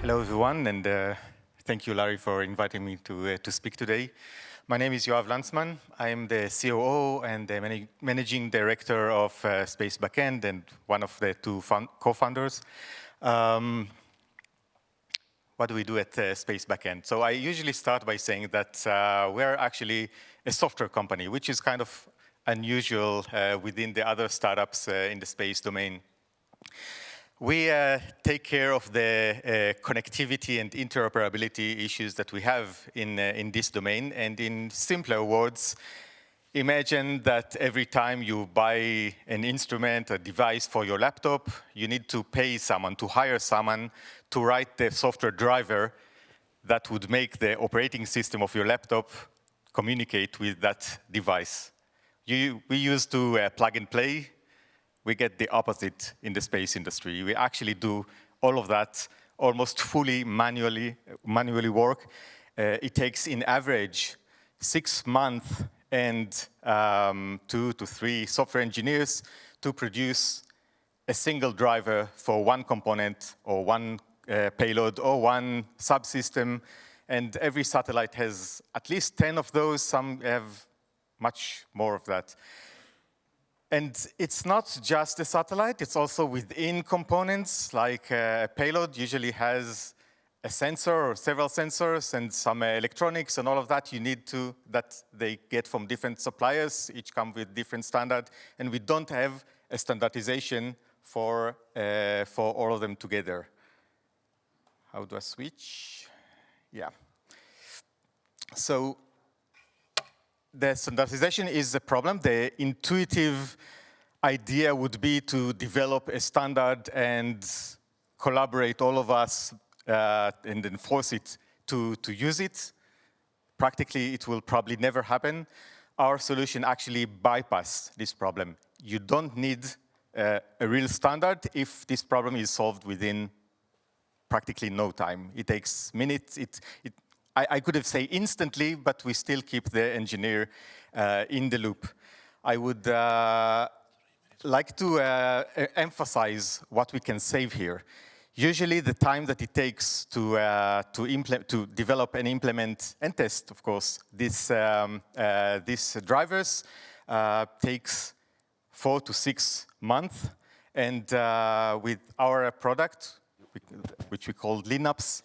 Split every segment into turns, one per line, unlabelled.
Hello, everyone, and thank you, Larry, for inviting me to speak today. My name is Yoav Landsman. I am the COO and the Managing Director of Spacebackend and one of the two co-founders. What do we do at Spacebackend? So I usually start by saying that we're actually a software company, which is kind of unusual within the other startups in the space domain. We take care of the connectivity and interoperability issues that we have in this domain. And in simpler words, imagine that every time you buy an instrument, a device for your laptop, you need to pay someone, to hire someone to write the software driver that would make the operating system of your laptop communicate with that device. We used to plug and play. We get the opposite in the space industry. We actually do all of that almost fully manually work. It takes, in average, 6 months and 2 to 3 software engineers to produce a single driver for one component or one payload or one subsystem. And every satellite has at least 10 of those. Some have much more of that. And it's not just the satellite, it's also within components, like a payload usually has a sensor or several sensors and some electronics and all of that you need to, that they get from different suppliers, each come with different standard, and we don't have a standardization for all of them together. How do I switch? Yeah. So, the standardization is a problem. The intuitive idea would be to develop a standard and collaborate all of us and enforce it to use it. Practically, it will probably never happen. Our solution actually bypasses this problem. You don't need a real standard if this problem is solved within practically no time. It takes minutes. I could have said instantly, but we still keep the engineer in the loop. I would like to emphasize what we can save here. Usually, the time that it takes to develop and implement and test, of course, these drivers takes 4 to 6 months. And with our product, which we call Linux,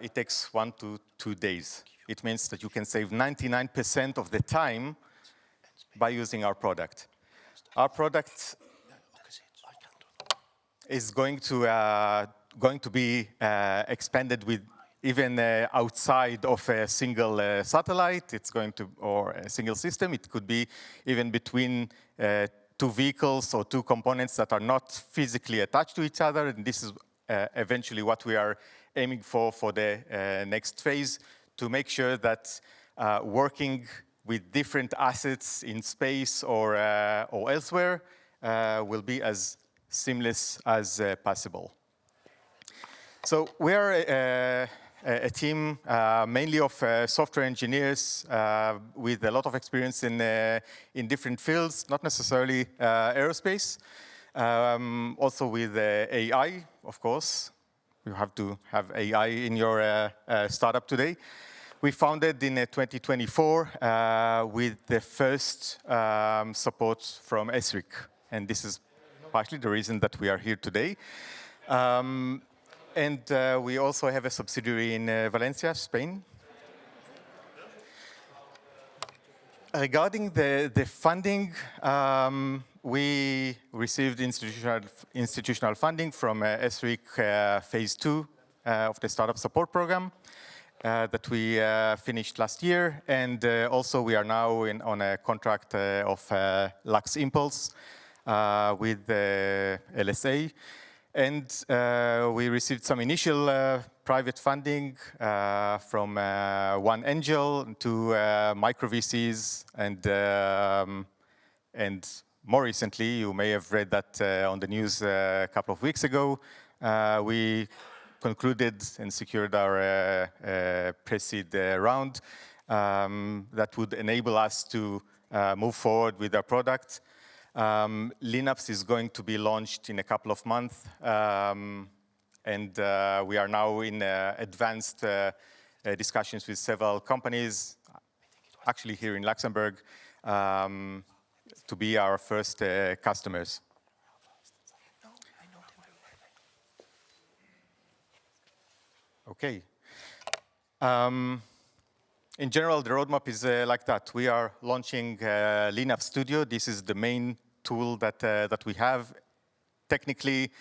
it takes 1 to 2 days. It means that you can save 99% of the time by using our product. Our product is going to be expanded with even outside of a single satellite. It's going to, or a single system. It could be even between 2 vehicles or 2 components that are not physically attached to each other. And this is eventually what we are aiming for the next phase, to make sure that working with different assets in space or elsewhere will be as seamless as possible. So we are a team mainly of software engineers with a lot of experience in different fields, not necessarily aerospace. Also with AI, of course. You have to have AI in your startup today. We founded in 2024 with the first support from ESRIC. And this is partly the reason that we are here today. And we also have a subsidiary in Valencia, Spain. Regarding the funding, we received institutional funding from ESRIC Phase 2 of the Startup Support Program that we finished last year. And also we are now on a contract of Lux Impulse with LSA. And we received some initial private funding from one angel to micro VCs, and more recently, you may have read that on the news a couple of weeks ago, we concluded and secured our pre-seed round that would enable us to move forward with our product. Linux is going to be launched in a couple of months, And we are now in advanced discussions with several companies, actually here in Luxembourg, to be our first customers. Okay. In general, the roadmap is like that. We are launching Linux Studio. This is the main tool that we have. Technically,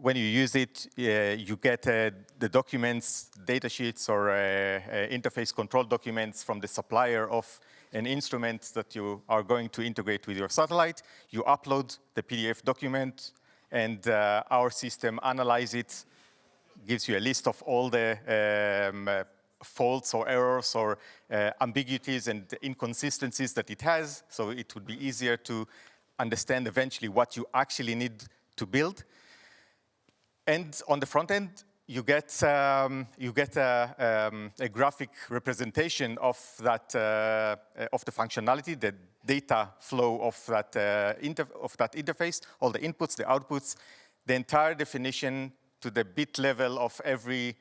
when you use it, you get the documents, data sheets, or interface control documents from the supplier of an instrument that you are going to integrate with your satellite. You upload the PDF document, and our system analyzes it, gives you a list of all the faults or errors or ambiguities and inconsistencies that it has, so it would be easier to understand eventually what you actually need to build. And on the front end, you get a graphic representation of that of the functionality, the data flow of that interface, all the inputs, the outputs, the entire definition to the bit level of every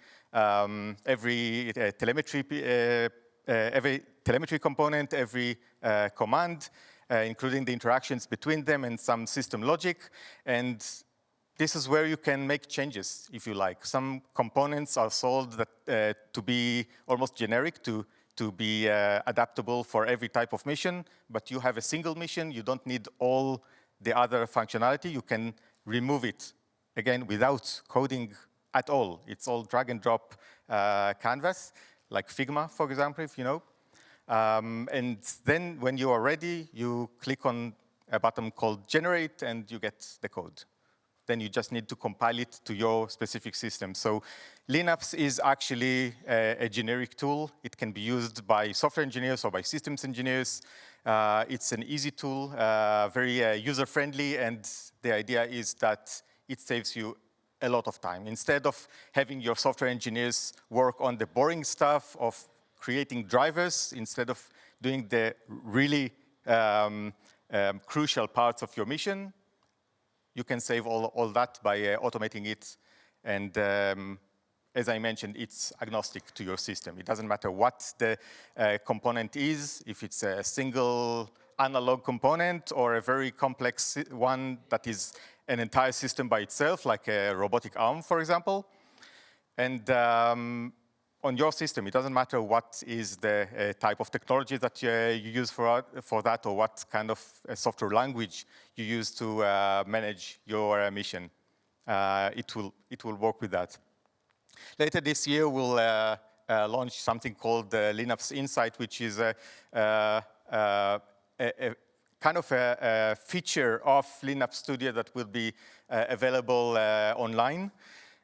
telemetry component, every command, including the interactions between them and some system logic. And this is where you can make changes, if you like. Some components are sold to be almost generic, to be adaptable for every type of mission, but you have a single mission, you don't need all the other functionality, you can remove it, again, without coding at all. It's all drag and drop canvas, like Figma, for example, if you know. And then when you are ready, you click on a button called Generate, and you get the code. Then you just need to compile it to your specific system. So Linux is actually a generic tool. It can be used by software engineers or by systems engineers. It's an easy tool, very user-friendly, and the idea is that it saves you a lot of time. Instead of having your software engineers work on the boring stuff of creating drivers, instead of doing the really crucial parts of your mission, you can save all that by automating it. And as I mentioned, it's agnostic to your system. It doesn't matter what the component is, if it's a single analog component or a very complex one that is an entire system by itself, like a robotic arm, for example. And on your system, it doesn't matter what is the type of technology that you use for that, or what kind of software language you use to manage your mission. It will work with that. Later this year, we'll launch something called Linux Insight, which is a kind of a feature of Linux Studio that will be available online.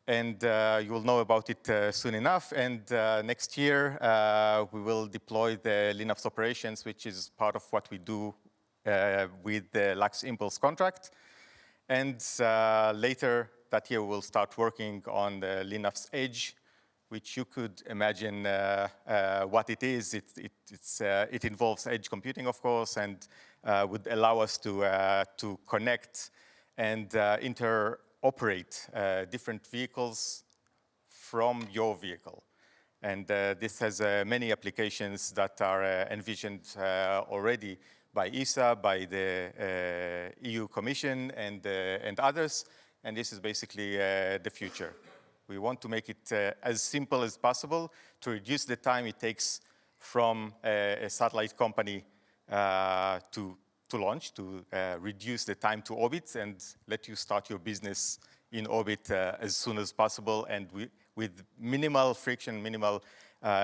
And you will know about it soon enough. And next year, we will deploy the Linux operations, which is part of what we do with the Lux Impulse contract. And later that year, we'll start working on the Linux Edge, which you could imagine what it is. It involves edge computing, of course, and would allow us to connect and interoperate different vehicles from your vehicle. And this has many applications that are envisioned already by ESA, by the EU Commission, and others. And this is basically the future. We want to make it as simple as possible to reduce the time it takes from a satellite company to launch, to reduce the time to orbit, and let you start your business in orbit as soon as possible, and with minimal friction, minimal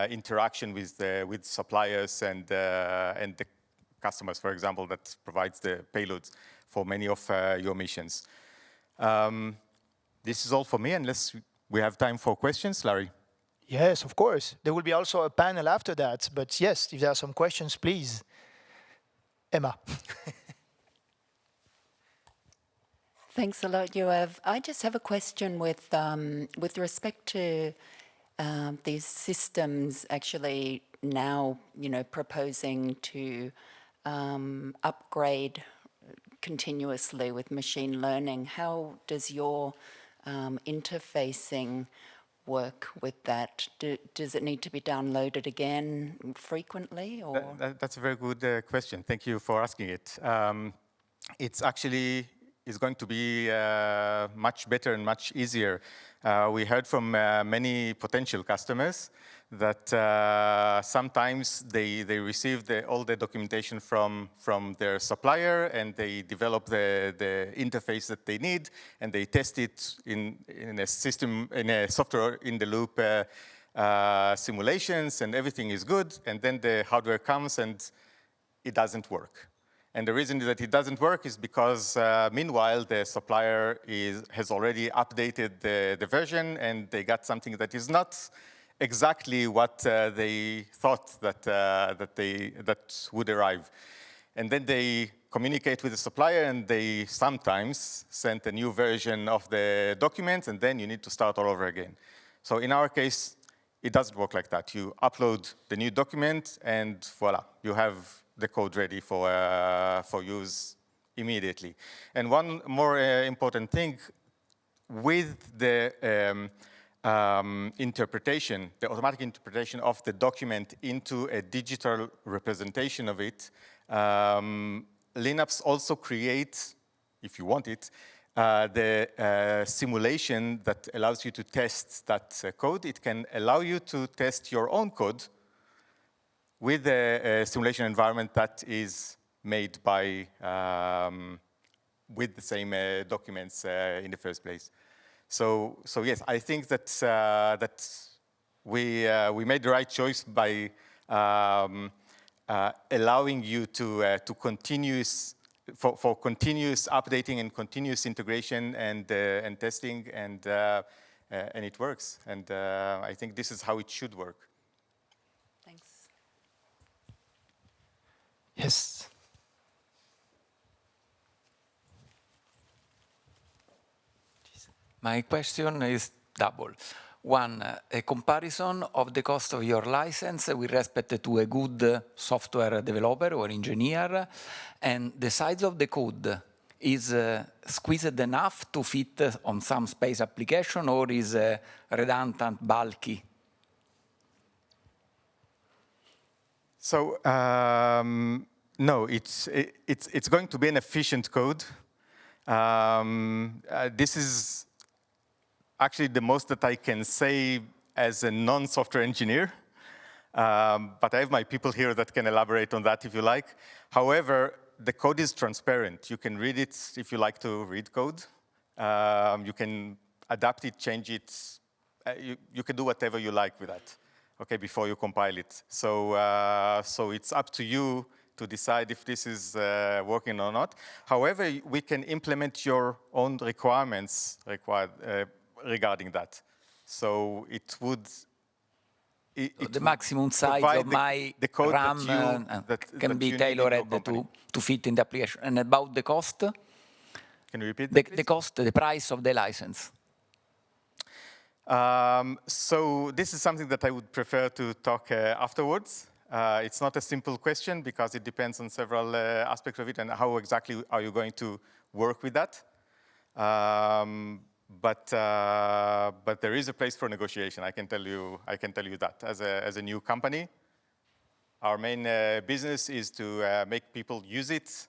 interaction with suppliers and the customers, for example, that provides the payloads for many of your missions. This is all for me, unless we have time for questions, Larry.
Yes, of course. There will be also a panel after that, but yes, if there are some questions, please. Emma.
Thanks a lot, Yoav. I just have a question with respect to these systems actually now, proposing to upgrade continuously with machine learning. How does your interfacing work with that? Does it need to be downloaded again frequently, or?
That's a very good question. Thank you for asking it. It's actually is going to be much better and much easier. We heard from many potential customers that sometimes they receive all the documentation from their supplier, and they develop the interface that they need, and they test it in a system, in a software in the loop simulations, and everything is good, and then the hardware comes and it doesn't work. And the reason that it doesn't work is because, meanwhile, the supplier has already updated the version, and they got something that is not exactly what they thought that would arrive. And then they communicate with the supplier, and they sometimes send a new version of the document, and then you need to start all over again. So in our case, it doesn't work like that. You upload the new document, and voila, you have the code ready for use immediately. And one more important thing, with the interpretation, the automatic interpretation of the document into a digital representation of it, Linux also creates, if you want it, the simulation that allows you to test that code. It can allow you to test your own code with a simulation environment that is made by, with the same documents in the first place. So yes, I think that we made the right choice by allowing you to continuous updating and continuous integration and testing, and it works. And I think this is how it should work.
Thanks.
Yes.
My question is double. One, a comparison of the cost of your license with respect to a good software developer or engineer, and the size of the code is squeezed enough to fit on some space application, or is redundant, bulky?
So no, it's going to be an efficient code. This is actually the most that I can say as a non-software engineer, but I have my people here that can elaborate on that if you like. However, the code is transparent. You can read it if you like to read code. You can adapt it, change it. You can do whatever you like with that, okay, before you compile it. So it's up to you to decide if this is working or not. However, we can implement your own requirements regarding that. So it would...
the maximum size of my
the code
RAM can be tailored to fit in the application. And about the cost?
Can you repeat that,
the cost, the price of the license.
So this is something that I would prefer to talk afterwards. It's not a simple question because it depends on several aspects of it and how exactly are you going to work with that. But there is a place for negotiation. I can tell you that. As a new company, our main business is to make people use it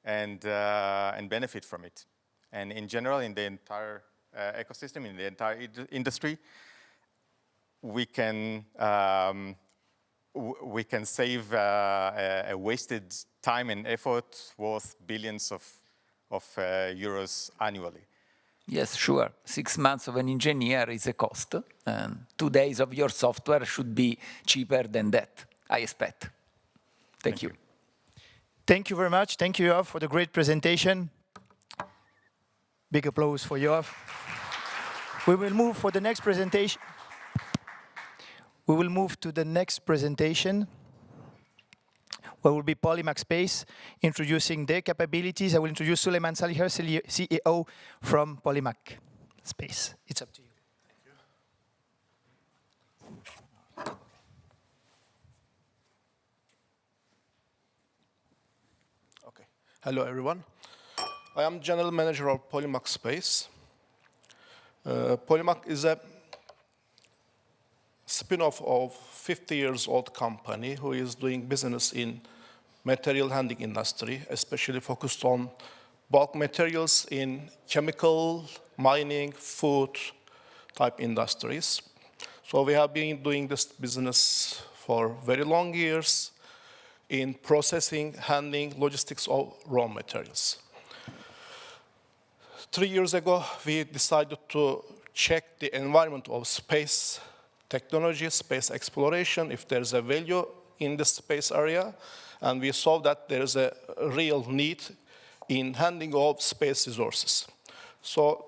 and benefit from it. And in general, in the entire ecosystem, in the entire industry, we can save a wasted time and effort worth billions of euros annually.
Yes, sure. 6 months of an engineer is a cost, and 2 days of your software should be cheaper than that, I expect. Thank you.
Thank you very much. Thank you, Yoav, for the great presentation. Big applause for Yoav. We will move for the next presentation. We will move to the next presentation, where will be Polimak Space, introducing their capabilities. I will introduce Süleyman Salihler, CEO from Polimak Space. It's up to you.
Okay. Hello, everyone. I am General Manager of Polimak Space. Polimak is a spin-off of 50-year-old company who is doing business in material handling industry, especially focused on bulk materials in chemical, mining, food type industries. So we have been doing this business for very long years in processing, handling, logistics of raw materials. 3 years ago, we decided to check the environment of space technology, space exploration, if there's a value in the space area, and we saw that there is a real need in handling of space resources. So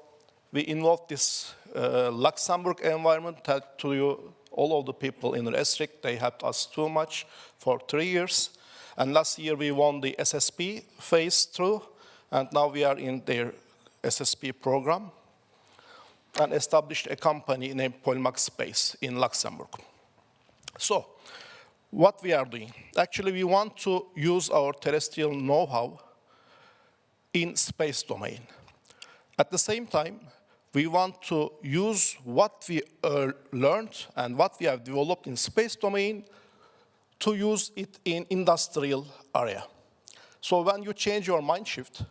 we involved this Luxembourg environment that to you, all of the people in the district, they helped us too much for 3 years. And last year we won the SSP phase through, and now we are in their SSP program and established a company named Polimak Space in Luxembourg. So what we are doing, actually we want to use our terrestrial know-how in space domain. At the same time, we want to use what we learned and what we have developed in space domain to use it in industrial area. So when you change your mind shift,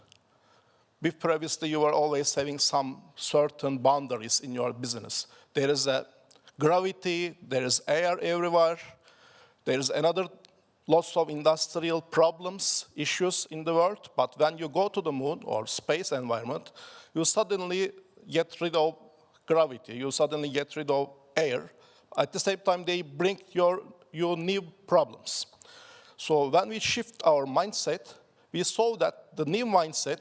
previously you were always having some certain boundaries in your business. There is a gravity, there is air everywhere, there is another lots of industrial problems, issues in the world, but when you go to the moon or space environment, you suddenly get rid of gravity, you suddenly get rid of air. At the same time, they bring you new problems. So when we shift our mindset, we saw that the new mindset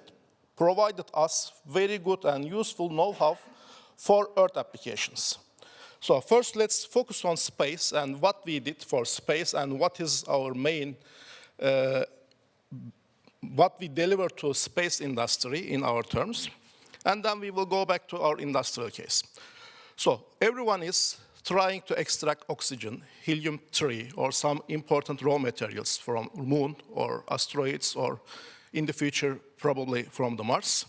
provided us very good and useful know-how for Earth applications. So first, let's focus on space and what we did for space and what is our main, what we deliver to space industry in our terms. And then we will go back to our industrial case. So everyone is trying to extract oxygen, helium-3, or some important raw materials from moon or asteroids, or in the future, probably from the Mars.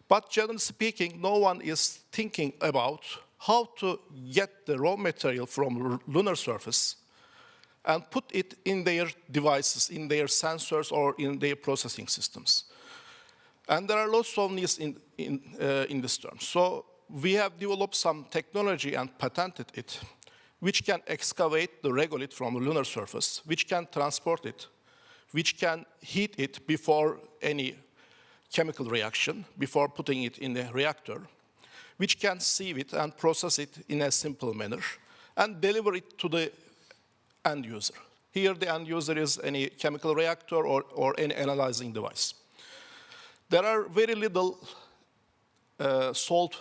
But generally speaking, no one is thinking about how to get the raw material from lunar surface and put it in their devices, in their sensors, or in their processing systems. And there are lots of needs in this term. So we have developed some technology and patented it, which can excavate the regolith from the lunar surface, which can transport it, which can heat it before any chemical reaction, before putting it in the reactor, which can sieve it and process it in a simple manner, and deliver it to the end user. Here the end user is any chemical reactor or any analyzing device. There are very little sold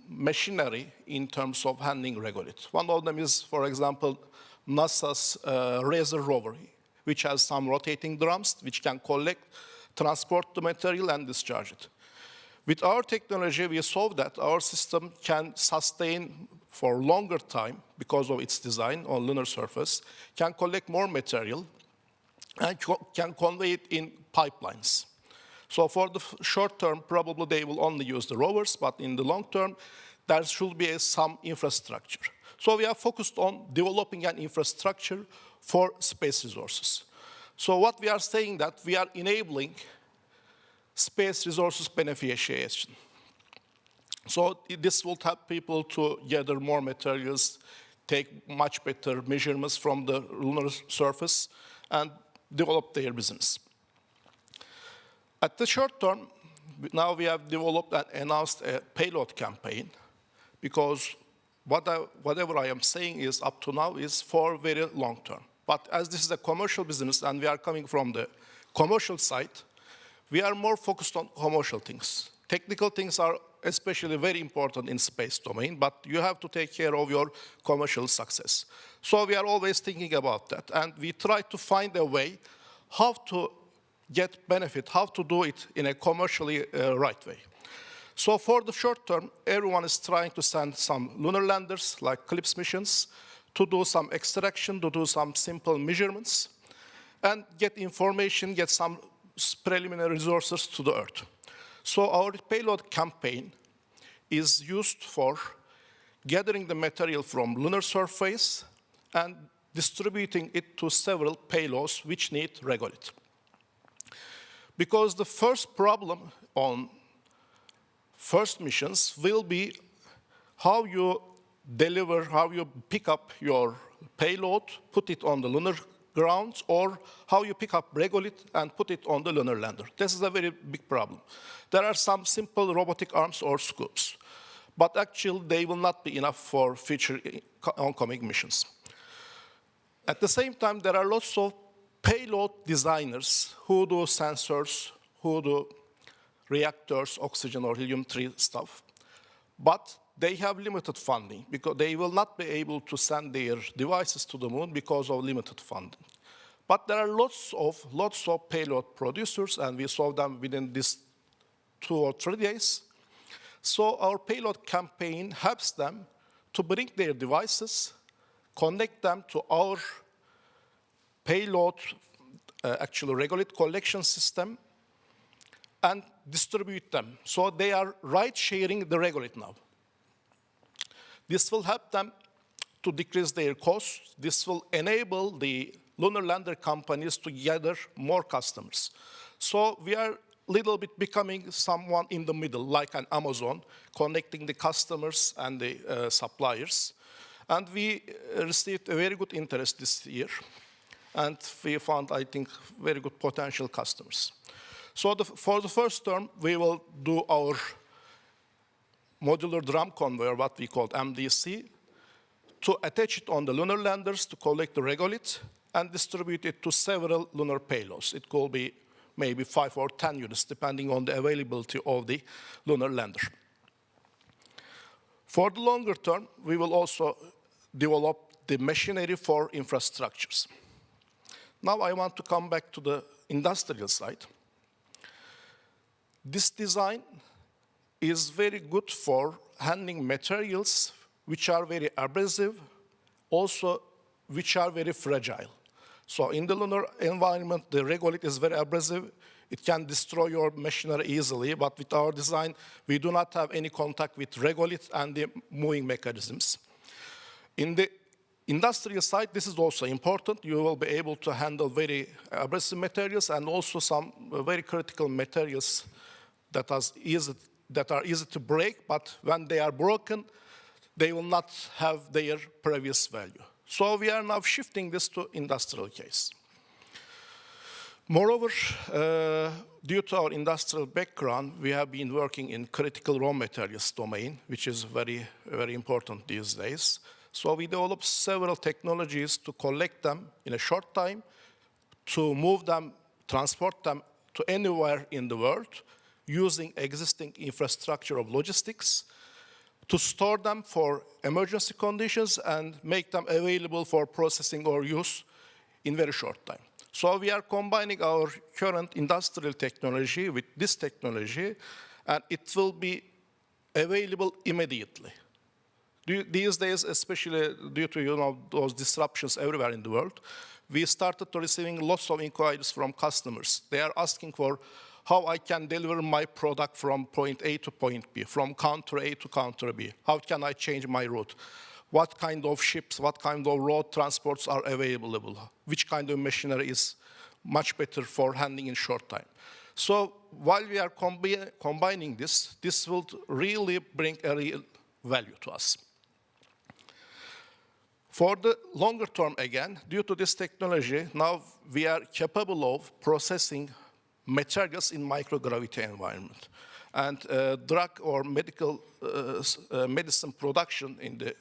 machinery in terms of handling regolith. One of them is, for example, NASA's Razor rover, which has some rotating drums, which can collect, transport the material, and discharge it. With our technology, we saw that our system can sustain for longer time because of its design on lunar surface, can collect more material, and can convey it in pipelines. So for the short term, probably they will only use the rovers, but in the long term, there should be some infrastructure. So we are focused on developing an infrastructure for space resources. So what we are saying that we are enabling space resources beneficiation. So this will help people to gather more materials, take much better measurements from the lunar surface, and develop their business. At the short term, now we have developed and announced a payload campaign, because whatever I am saying is up to now is for very long term. But as this is a commercial business and we are coming from the commercial side, we are more focused on commercial things. Technical things are especially very important in space domain, but you have to take care of your commercial success. So we are always thinking about that, and we try to find a way how to get benefit, how to do it in a commercially right way. So for the short term, everyone is trying to send some lunar landers, like CLIPS missions, to do some extraction, to do some simple measurements, and get information, get some preliminary resources to the Earth. So our payload campaign is used for gathering the material from lunar surface and distributing it to several payloads which need regolith. Because the first problem on first missions will be how you deliver, how you pick up your payload, put it on the lunar ground, or how you pick up regolith and put it on the lunar lander. This is a very big problem. There are some simple robotic arms or scoops, but actually they will not be enough for future oncoming missions. At the same time, there are lots of payload designers who do sensors, who do reactors, oxygen or helium-3 stuff, but they have limited funding because they will not be able to send their devices to the moon because of limited funding. But there are lots of payload producers, and we saw them within these 2 or 3 days. So our payload campaign helps them to bring their devices, connect them to our payload, actually regolith collection system, and distribute them. So they are ride-sharing the regolith now. This will help them to decrease their costs. This will enable the lunar lander companies to gather more customers. So we are a little bit becoming someone in the middle, like an Amazon, connecting the customers and the suppliers. And we received a very good interest this year. And we found, I think, very good potential customers. So for the first term, we will do our modular drum conveyor, what we call MDC, to attach it on the lunar landers to collect the regolith and distribute it to several lunar payloads. It could be maybe 5 or 10 units, depending on the availability of the lunar lander. For the longer term, we will also develop the machinery for infrastructures. Now I want to come back to the industrial side. This design is very good for handling materials which are very abrasive, also which are very fragile. So in the lunar environment, the regolith is very abrasive. It can destroy your machinery easily, but with our design, we do not have any contact with regolith and the moving mechanisms. In the industrial side, this is also important. You will be able to handle very abrasive materials and also some very critical materials that are easy to break, but when they are broken, they will not have their previous value. So we are now shifting this to industrial case. Moreover, due to our industrial background, we have been working in critical raw materials domain, which is very, very important these days. So we developed several technologies to collect them in a short time, to move them, transport them to anywhere in the world, using existing infrastructure of logistics, to store them for emergency conditions and make them available for processing or use in very short time. So we are combining our current industrial technology with this technology, and it will be available immediately. These days, especially due to those disruptions everywhere in the world, we started receiving lots of inquiries from customers. They are asking for how I can deliver my product from point A to point B, from counter A to counter B. How can I change my route? What kind of ships, what kind of road transports are available? Which kind of machinery is much better for handling in short time? So while we are combining this, this will really bring a real value to us. For the longer term again, due to this technology, now we are capable of processing materials in microgravity environment. And drug or medicine production in the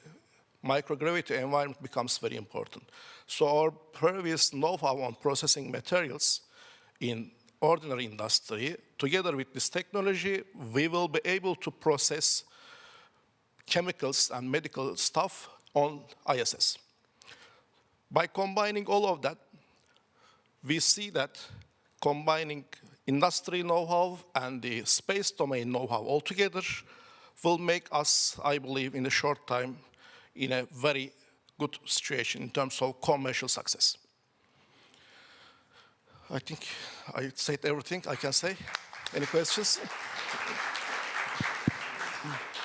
microgravity environment becomes very important. So our previous know-how on processing materials in ordinary industry, together with this technology, we will be able to process chemicals and medical stuff on ISS. By combining all of that, we see that combining industry know-how and the space domain know-how altogether will make us, I believe, in a short time, in a very good situation in terms of commercial success. I think I said everything I can say. Any questions?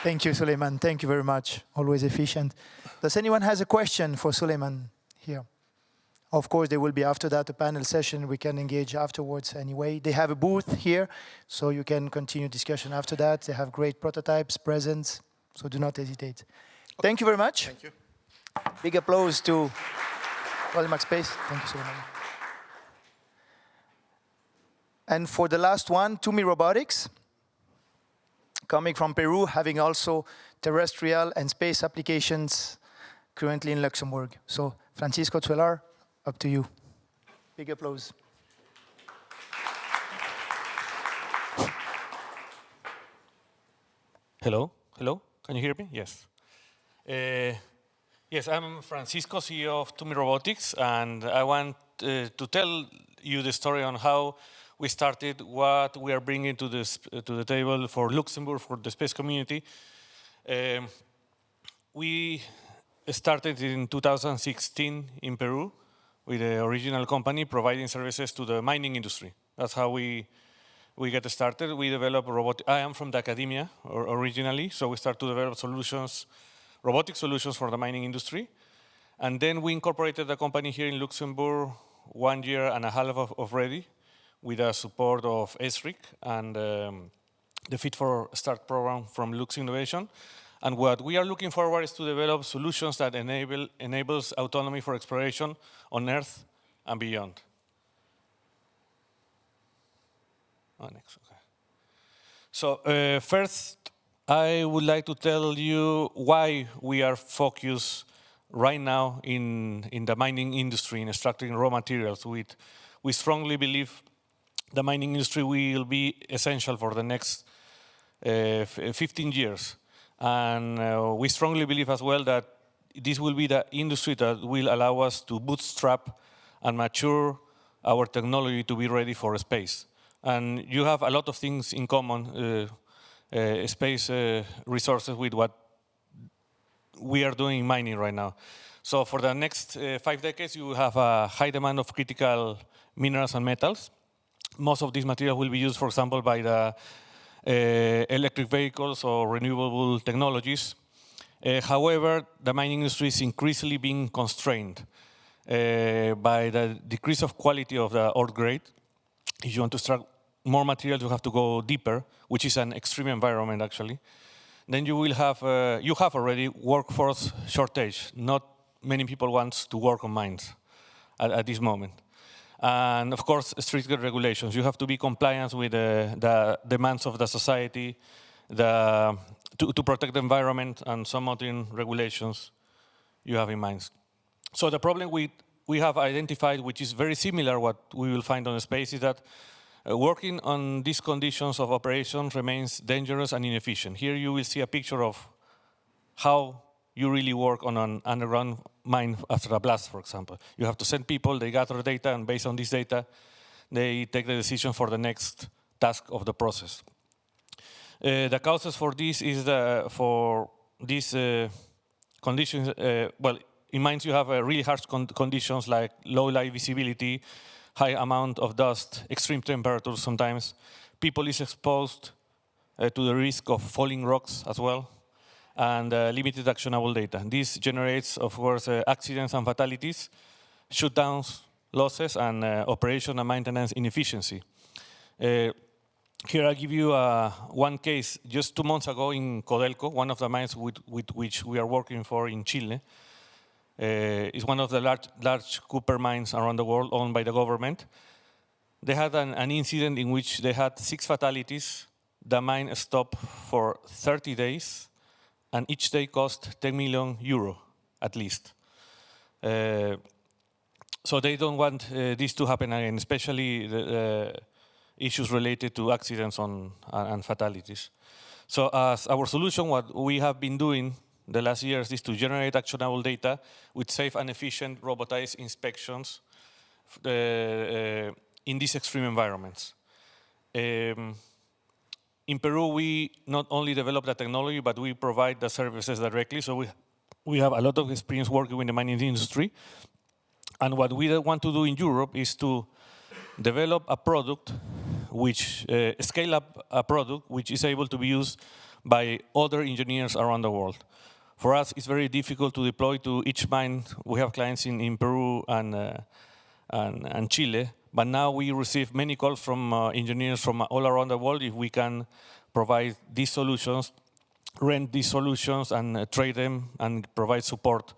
Thank you, Süleyman. Thank you very much. Always efficient. Does anyone has a question for Süleyman here? Of course, there will be after that a panel session. We can engage afterwards anyway. They have a booth here, so you can continue discussion after that. They have great prototypes, presents, so do not hesitate. Thank you very much.
Thank you.
Big applause to Polimak Space. Thank you, Süleyman. And for the last one, Tumi Robotics, coming from Peru, having also terrestrial and space applications currently in Luxembourg. So, Francisco Cuellar, up to you. Big applause.
Hello, hello. Can you hear me? Yes. Yes, I'm Francisco, CEO of Tumi Robotics, and I want to tell you the story on how we started, what we are bringing to the table for Luxembourg, for the space community. We started in 2016 in Peru with the original company providing services to the mining industry. That's how we get started. We develop I am from the academia originally, so we start to develop solutions, robotic solutions for the mining industry. And then we incorporated the company here in Luxembourg 1 year and a half already with the support of SRIC and the Fit for Start program from Lux Innovation. And what we are looking forward is to develop solutions that enables autonomy for exploration on Earth and beyond. Next, okay. So first, I would like to tell you why we are focused right now in the mining industry, in extracting raw materials. We strongly believe the mining industry will be essential for the next 15 years. And we strongly believe as well that this will be the industry that will allow us to bootstrap and mature our technology to be ready for space. And you have a lot of things in common, space resources with what we are doing in mining right now. So for the next 5 decades, you will have a high demand of critical minerals and metals. Most of these materials will be used, for example, by the electric vehicles or renewable technologies. However, the mining industry is increasingly being constrained by the decrease of quality of the ore grade. If you want to extract more material, you have to go deeper, which is an extreme environment, actually. Then you will have, you have already workforce shortage. Not many people want to work on mines at this moment. And of course, stricter regulations. You have to be compliant with the demands of the society, to protect the environment, and some modern regulations you have in mind. So the problem we have identified, which is very similar what we will find on space, is that working on these conditions of operation remains dangerous and inefficient. Here you will see a picture of how you really work on an underground mine after a blast, for example. You have to send people, they gather data, and based on this data, they take the decision for the next task of the process. The causes for this is for these conditions, well, in mines you have really harsh conditions like low light visibility, high amount of dust, extreme temperatures sometimes. People is exposed to the risk of falling rocks as well, and limited actionable data. This generates, of course, accidents and fatalities, shutdowns, losses, and operation and maintenance inefficiency. Here I'll give you one case. Just 2 months ago in Codelco, one of the mines with which we are working for in Chile, is one of the large copper mines around the world owned by the government. They had an incident in which they had 6 fatalities. The mine stopped for 30 days, and each day cost 10 million euro, at least. So they don't want this to happen again, especially the issues related to accidents and fatalities. So as our solution, what we have been doing the last years is to generate actionable data with safe and efficient robotized inspections in these extreme environments. In Peru, we not only develop the technology, but we provide the services directly. So we have a lot of experience working with the mining industry. And what we want to do in Europe is to develop a product which, scale up a product which is able to be used by other engineers around the world. For us, it's very difficult to deploy to each mine. We have clients in Peru and Chile, but now we receive many calls from engineers from all around the world if we can provide these solutions, rent these solutions, and trade them and provide support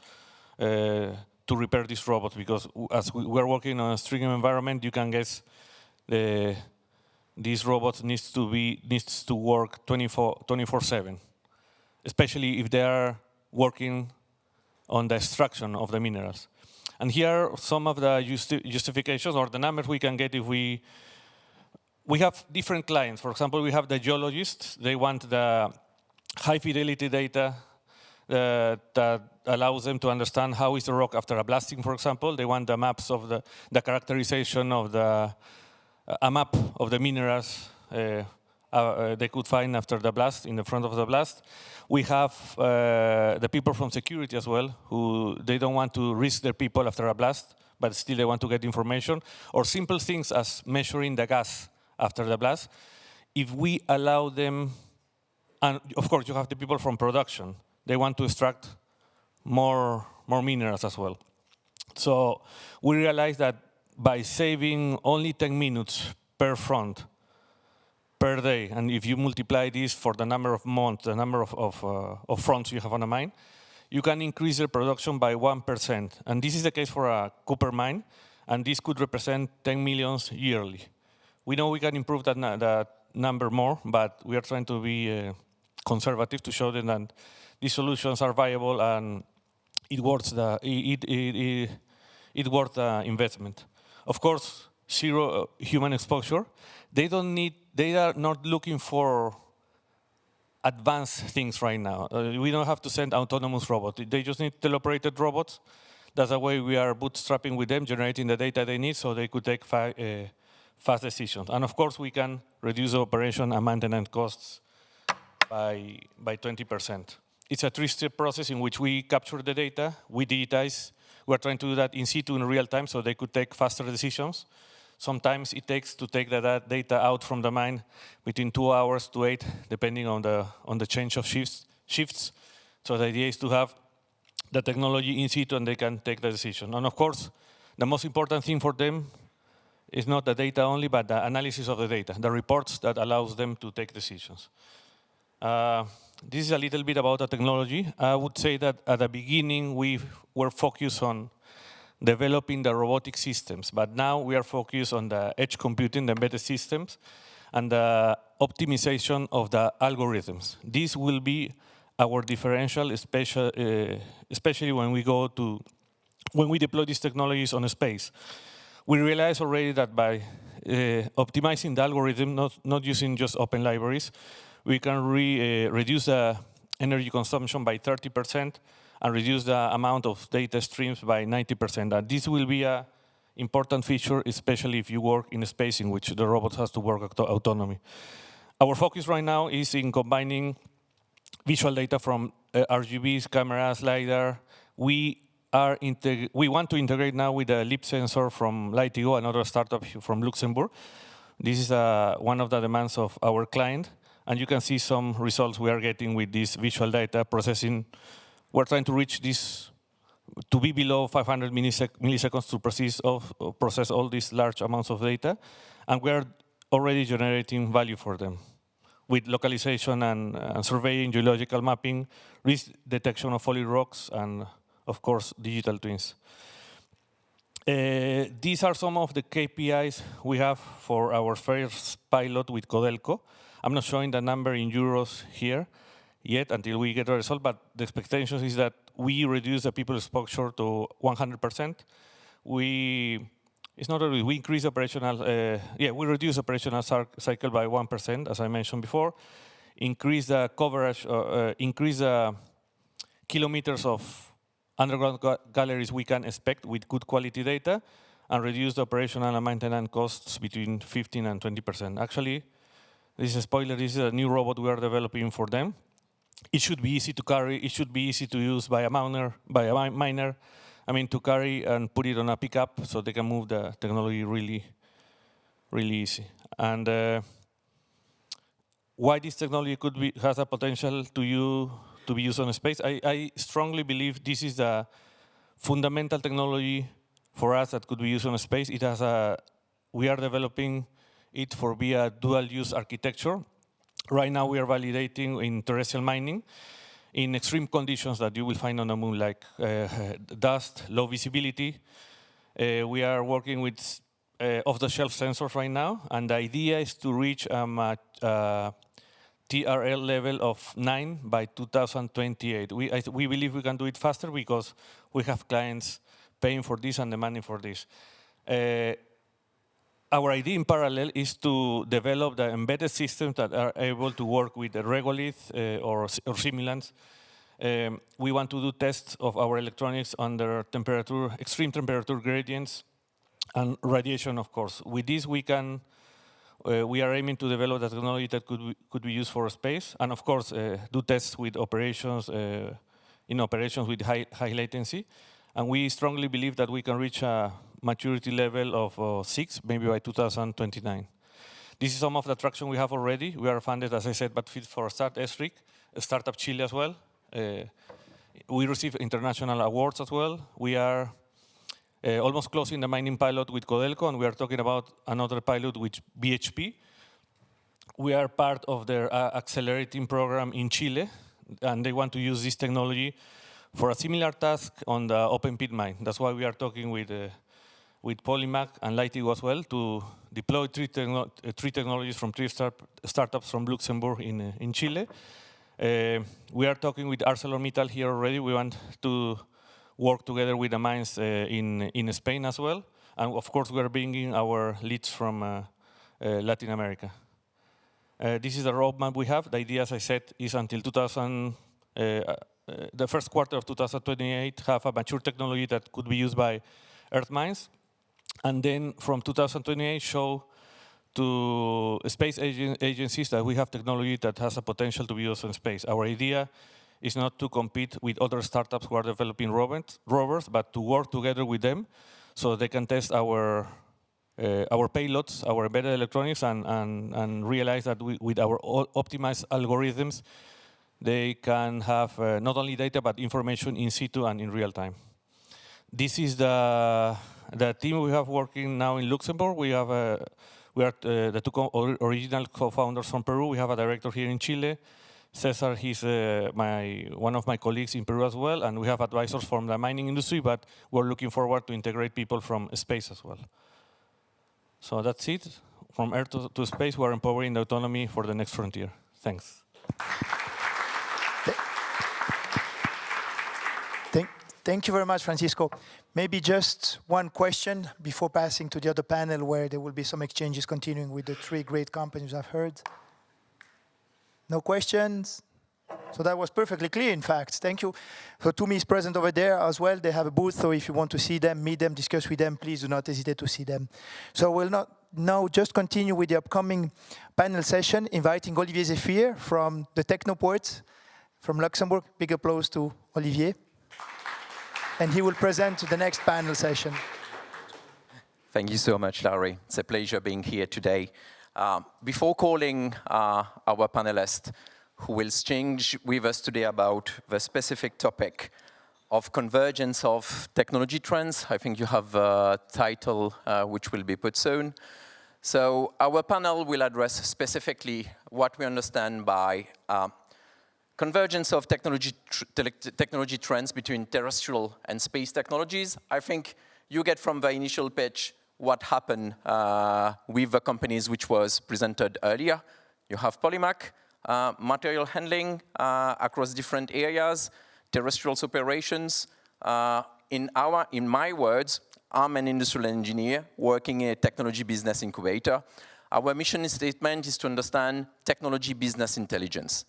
to repair these robots. Because as we're working on a stringent environment, you can guess these robots needs to work 24/7, especially if they are working on the extraction of the minerals. And here are some of the justifications or the numbers we can get if we have different clients. For example, we have the geologists. They want the high fidelity data that allows them to understand how is the rock after a blasting, for example. They want the maps of the characterization of a map of the minerals they could find after the blast, in the front of the blast. We have the people from security as well, who they don't want to risk their people after a blast, but still they want to get information. Or simple things as measuring the gas after the blast. If we allow them, and of course you have the people from production, they want to extract more minerals as well. So we realized that by saving only 10 minutes per front, per day, and if you multiply this for the number of months, the number of fronts you have on a mine, you can increase the production by 1%. And this is the case for a copper mine, and this could represent 10 millions yearly. We know we can improve that number more, but we are trying to be conservative to show them that these solutions are viable and it worth the investment. Of course, zero human exposure. They are not looking for advanced things right now. We don't have to send autonomous robots. They just need teleoperated robots. That's the way we are bootstrapping with them, generating the data they need so they could take fast decisions. And of course, we can reduce the operation and maintenance costs by 20%. It's a three-step process in which we capture the data, we digitize. We're trying to do that in situ in real time so they could take faster decisions. Sometimes it takes to take that data out from the mine between 2 hours to 8, depending on the change of shifts. So the idea is to have the technology in situ and they can take the decision. And of course, the most important thing for them is not the data only, but the analysis of the data, the reports that allows them to take decisions. This is a little bit about the technology. I would say that at the beginning, we were focused on developing the robotic systems, but now we are focused on the edge computing, the embedded systems, and the optimization of the algorithms. This will be our differential, especially when we deploy these technologies on space. We realize already that by optimizing the algorithm, not using just open libraries, we can reduce the energy consumption by 30% and reduce the amount of data streams by 90%. And this will be an important feature, especially if you work in a space in which the robot has to work autonomy. Our focus right now is in combining visual data from RGBs, cameras, LiDAR. We want to integrate now with the leap sensor from Lightigo, another startup from Luxembourg. This is one of the demands of our client. And you can see some results we are getting with this visual data processing. We're trying to reach this to be below 500 milliseconds to process all these large amounts of data. And we are already generating value for them with localization and surveying, geological mapping, risk detection of falling rocks, and of course, digital twins. These are some of the KPIs we have for our first pilot with Codelco. I'm not showing the number in euros here yet until we get a result, but the expectation is that we reduce the people exposure to 100%. We increase operational, we reduce operational cycle by 1%, as I mentioned before. Increase the coverage, increase the kilometers of underground galleries we can expect with good quality data, and reduce the operational and maintenance costs between 15 and 20%. Actually, this is a spoiler, this is a new robot we are developing for them. It should be easy to carry, it should be easy to use by a miner, to carry and put it on a pickup so they can move the technology really, really easy. And why this technology has a potential to be used on space. I strongly believe this is the fundamental technology for us that could be used on space. We are developing it for via dual-use architecture. Right now, we are validating in terrestrial mining in extreme conditions that you will find on the moon, like dust, low visibility. We are working with off-the-shelf sensors right now, and the idea is to reach a TRL level of 9 by 2028. We believe we can do it faster because we have clients paying for this and demanding for this. Our idea in parallel is to develop the embedded systems that are able to work with the regolith or simulants. We want to do tests of our electronics under extreme temperature gradients and radiation, of course. With this, we are aiming to develop the technology that could be used for space, and of course, do tests with operations, in operations with high latency. And we strongly believe that we can reach a maturity level of 6, maybe by 2029. This is some of the traction we have already. We are funded, as I said, by Fit for Start, SRIC, Startup Chile as well. We receive international awards as well. We are almost closing the mining pilot with Codelco, and we are talking about another pilot with BHP. We are part of their accelerating program in Chile, and they want to use this technology for a similar task on the open pit mine. That's why we are talking with Polimak and Lightigo as well to deploy three technologies from three startups from Luxembourg in Chile. We are talking with ArcelorMittal here already. We want to work together with the mines in Spain as well. And of course, we are bringing our leads from Latin America. This is the roadmap we have. The idea, as I said, is until the first quarter of 2028, have a mature technology that could be used by Earth mines. And then from 2028, show to space agencies that we have technology that has a potential to be used in space. Our idea is not to compete with other startups who are developing rovers, but to work together with them so they can test our payloads, our embedded electronics, and realize that with our optimized algorithms, they can have not only data, but information in situ and in real time. This is the team we have working now in Luxembourg. We are the two original co-founders from Peru. We have a director here in Chile. Cesar, he's one of my colleagues in Peru as well, and we have advisors from the mining industry, but we're looking forward to integrate people from space as well. So that's it. From Earth to space, we're empowering the autonomy for the next frontier. Thanks.
Thank you very much, Francisco. Maybe just one question before passing to the other panel where there will be some exchanges continuing with the three great companies I've heard. No questions? So that was perfectly clear, in fact. Thank you. So Tumi is present over there as well. They have a booth, so if you want to see them, meet them, discuss with them, please do not hesitate to see them. So we'll now just continue with the upcoming panel session, inviting Olivier Zephir from the Technoport from Luxembourg. Big applause to Olivier. And he will present the next panel session.
Thank you so much, Larry. It's a pleasure being here today. Before calling our panelists, who will exchange with us today about the specific topic of convergence of technology trends, I think you have a title which will be put soon. So our panel will address specifically what we understand by convergence of technology trends between terrestrial and space technologies. I think you get from the initial pitch what happened with the companies which was presented earlier. You have Polimak, material handling across different areas, terrestrial operations. In my words, I'm an industrial engineer working in a technology business incubator. Our mission statement is to understand technology business intelligence.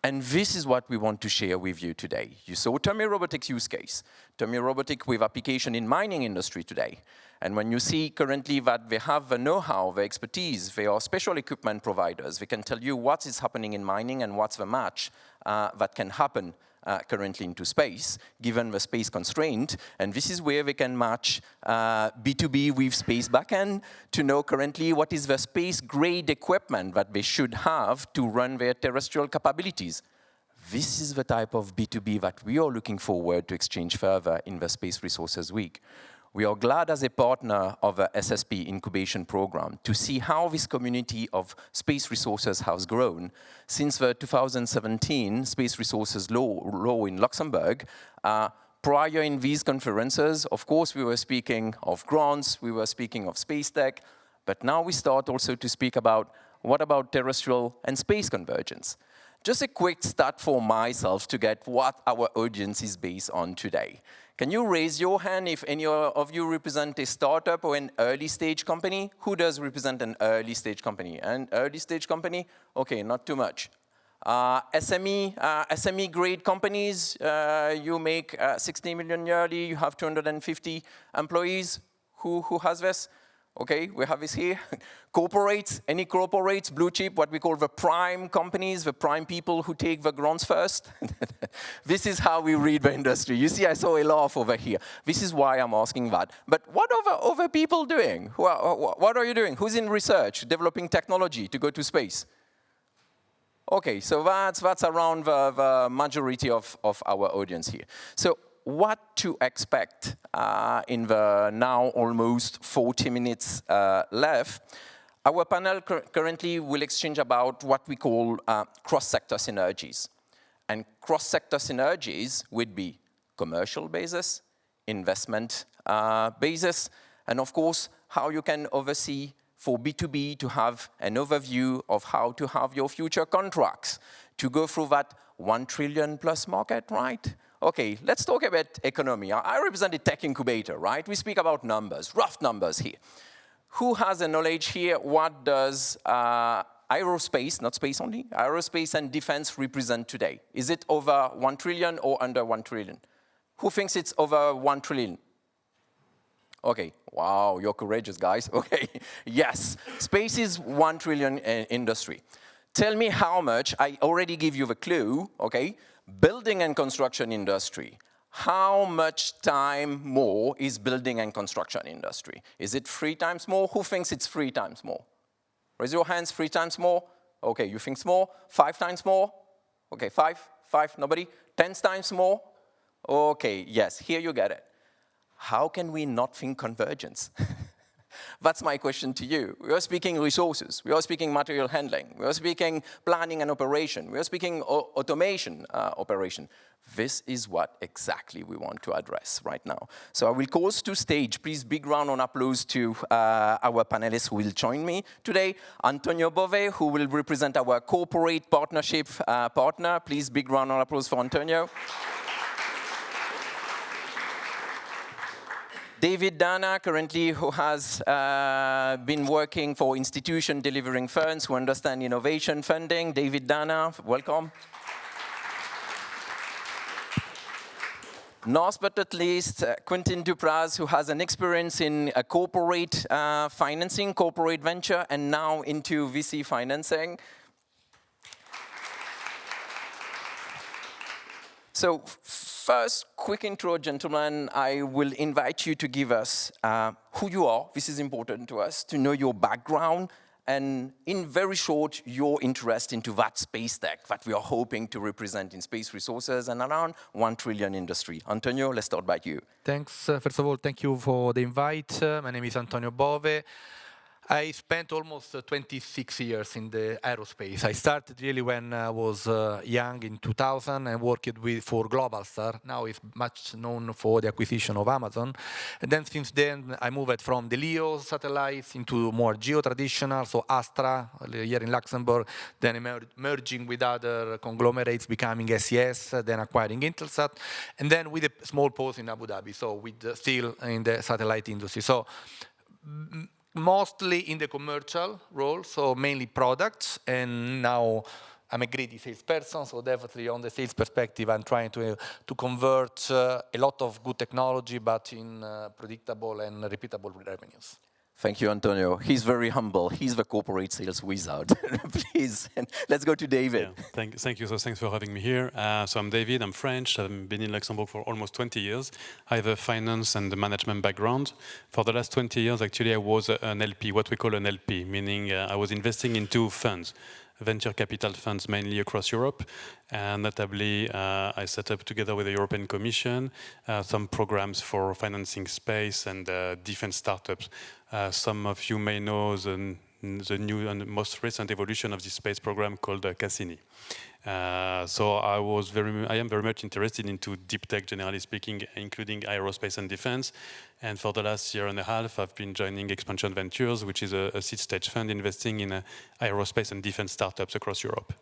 And this is what we want to share with you today. You saw Tumi Robotics use case. Tumi Robotics with application in mining industry today. And when you see currently that they have the know-how, the expertise, they are special equipment providers, they can tell you what is happening in mining and what's the match that can happen currently into space, given the space constraint. And this is where they can match B2B with Spacebackend to know currently what is the space-grade equipment that they should have to run their terrestrial capabilities. This is the type of B2B that we are looking forward to exchange further in the Space Resources Week. We are glad as a partner of the SSP incubation program to see how this community of space resources has grown since the 2017 Space Resources Law in Luxembourg. Prior in these conferences, of course, we were speaking of grants, we were speaking of space tech, but now we start also to speak about what about terrestrial and space convergence. Just a quick stat for myself to get what our audience is based on today. Can you raise your hand if any of you represent a startup or an early stage company? Who does represent an early stage company? An early stage company? Okay, not too much. SME grade companies, you make 60 million yearly, you have 250 employees. Who has this? Okay, we have this here. Corporates, any corporates, blue chip, what we call the prime companies, the prime people who take the grants first. This is how we read the industry. You see, I saw a laugh over here. This is why I'm asking that. But what are other people doing? What are you doing? Who's in research, developing technology to go to space? Okay, so that's around the majority of our audience here. So what to expect in the now almost 40 minutes left. Our panel currently will exchange about what we call cross-sector synergies. And cross-sector synergies would be commercial basis, investment basis, and of course, how you can oversee for B2B to have an overview of how to have your future contracts, to go through that 1 trillion plus market, right? Okay, let's talk about economy. I represent a tech incubator, right? We speak about numbers, rough numbers here. Who has a knowledge here? What does aerospace, not space only, aerospace and defense represent today? Is it over 1 trillion or under 1 trillion? Who thinks it's over 1 trillion? Okay, wow, you're courageous, guys. Okay, yes, space is 1 trillion industry. Tell me how much, I already give you the clue, okay? Building and construction industry. How much time more is building and construction industry? Is it 3 times more? Who thinks it's 3 times more? Raise your hands, 3 times more. Okay, you think it's more? 5 times more? Okay, 5, nobody? 10 times more? Okay, yes, here you get it. How can we not think convergence? That's my question to you. We are speaking resources. We are speaking material handling. We are speaking planning and operation. We are speaking automation operation. This is what exactly we want to address right now. So I will call to stage. Please, big round of applause to our panelists who will join me today. Antonio Bove, who will represent our corporate partnership partner. Please, big round of applause for Antonio. David Dana, currently who has been working for institutions delivering funds who understand innovation funding. David Dana, welcome. Last but not least, Quentin Dupraz, who has an experience in corporate financing, corporate venture, and now into VC financing. So first, quick intro, gentlemen. I will invite you to give us who you are. This is important to us, to know your background, and in very short, your interest into that space tech that we are hoping to represent in space resources and around 1 trillion industry. Antonio, let's start by you.
Thanks. First of all, thank you for the invite. My name is Antonio Bove. I spent almost 26 years in the aerospace. I started really when I was young in 2000 and worked for Globalstar. Now it's much known for the acquisition of Amazon. And then since then, I moved from the LEO satellites into more geo-traditional, so Astra here in Luxembourg, then merging with other conglomerates, becoming SES, then acquiring Intelsat, and then with a small pause in Abu Dhabi, so with still in the satellite industry. So mostly in the commercial role, so mainly products, and now I'm a greedy salesperson, so definitely on the sales perspective, I'm trying to convert a lot of good technology, but in predictable and repeatable revenues.
Thank you, Antonio. He's very humble. He's the corporate sales wizard. Please, and let's go to David.
Yeah, thank you. So thanks for having me here. So I'm David. I'm French. I've been in Luxembourg for almost 20 years. I have a finance and management background. For the last 20 years, actually, I was an LP, what we call an LP, meaning I was investing into funds, venture capital funds mainly across Europe. And notably, I set up together with the European Commission some programs for financing space and defense startups. Some of you may know the new and most recent evolution of this space program called Cassini. So I am very much interested into deep tech, generally speaking, including aerospace and defense. And for the last year and a half, I've been joining Expansion Ventures, which is a seed stage fund investing in aerospace and defense startups across Europe.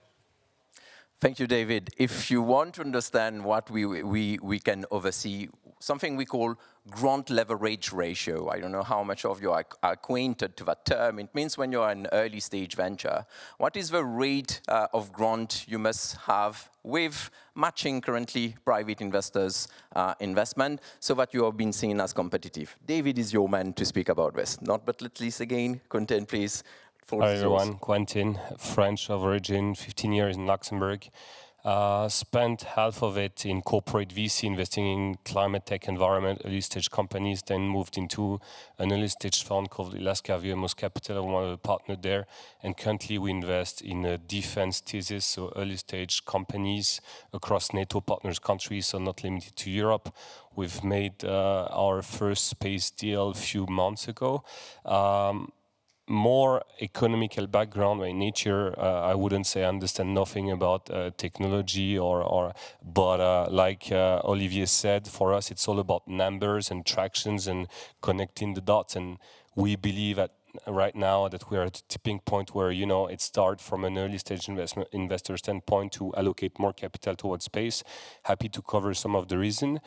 Thank you, David. If you want to understand what we can oversee, something we call grant leverage ratio. I don't know how much of you are acquainted to that term. It means when you're an early stage venture, what is the rate of grant you must have with matching currently private investors' investment so that you have been seen as competitive? David is your man to speak about this. Not but least again, Quentin, please.
Hi everyone, Quentin, French of origin, 15 years in Luxembourg. Spent half of it in corporate VC, investing in climate tech environment, early stage companies, then moved into an early stage fund called Alaska Viemos Capital. I'm one of the partners there. And currently we invest in a defense thesis, so early stage companies across NATO partners countries, so not limited to Europe. We've made our first space deal a few months ago. More economical background by nature. I wouldn't say I understand nothing about technology but like Olivier said, for us it's all about numbers and tractions and connecting the dots, and we believe that right now that we are at a tipping point where, you know, it starts from an early stage investor standpoint to allocate more capital towards space. Happy to cover some of the reason.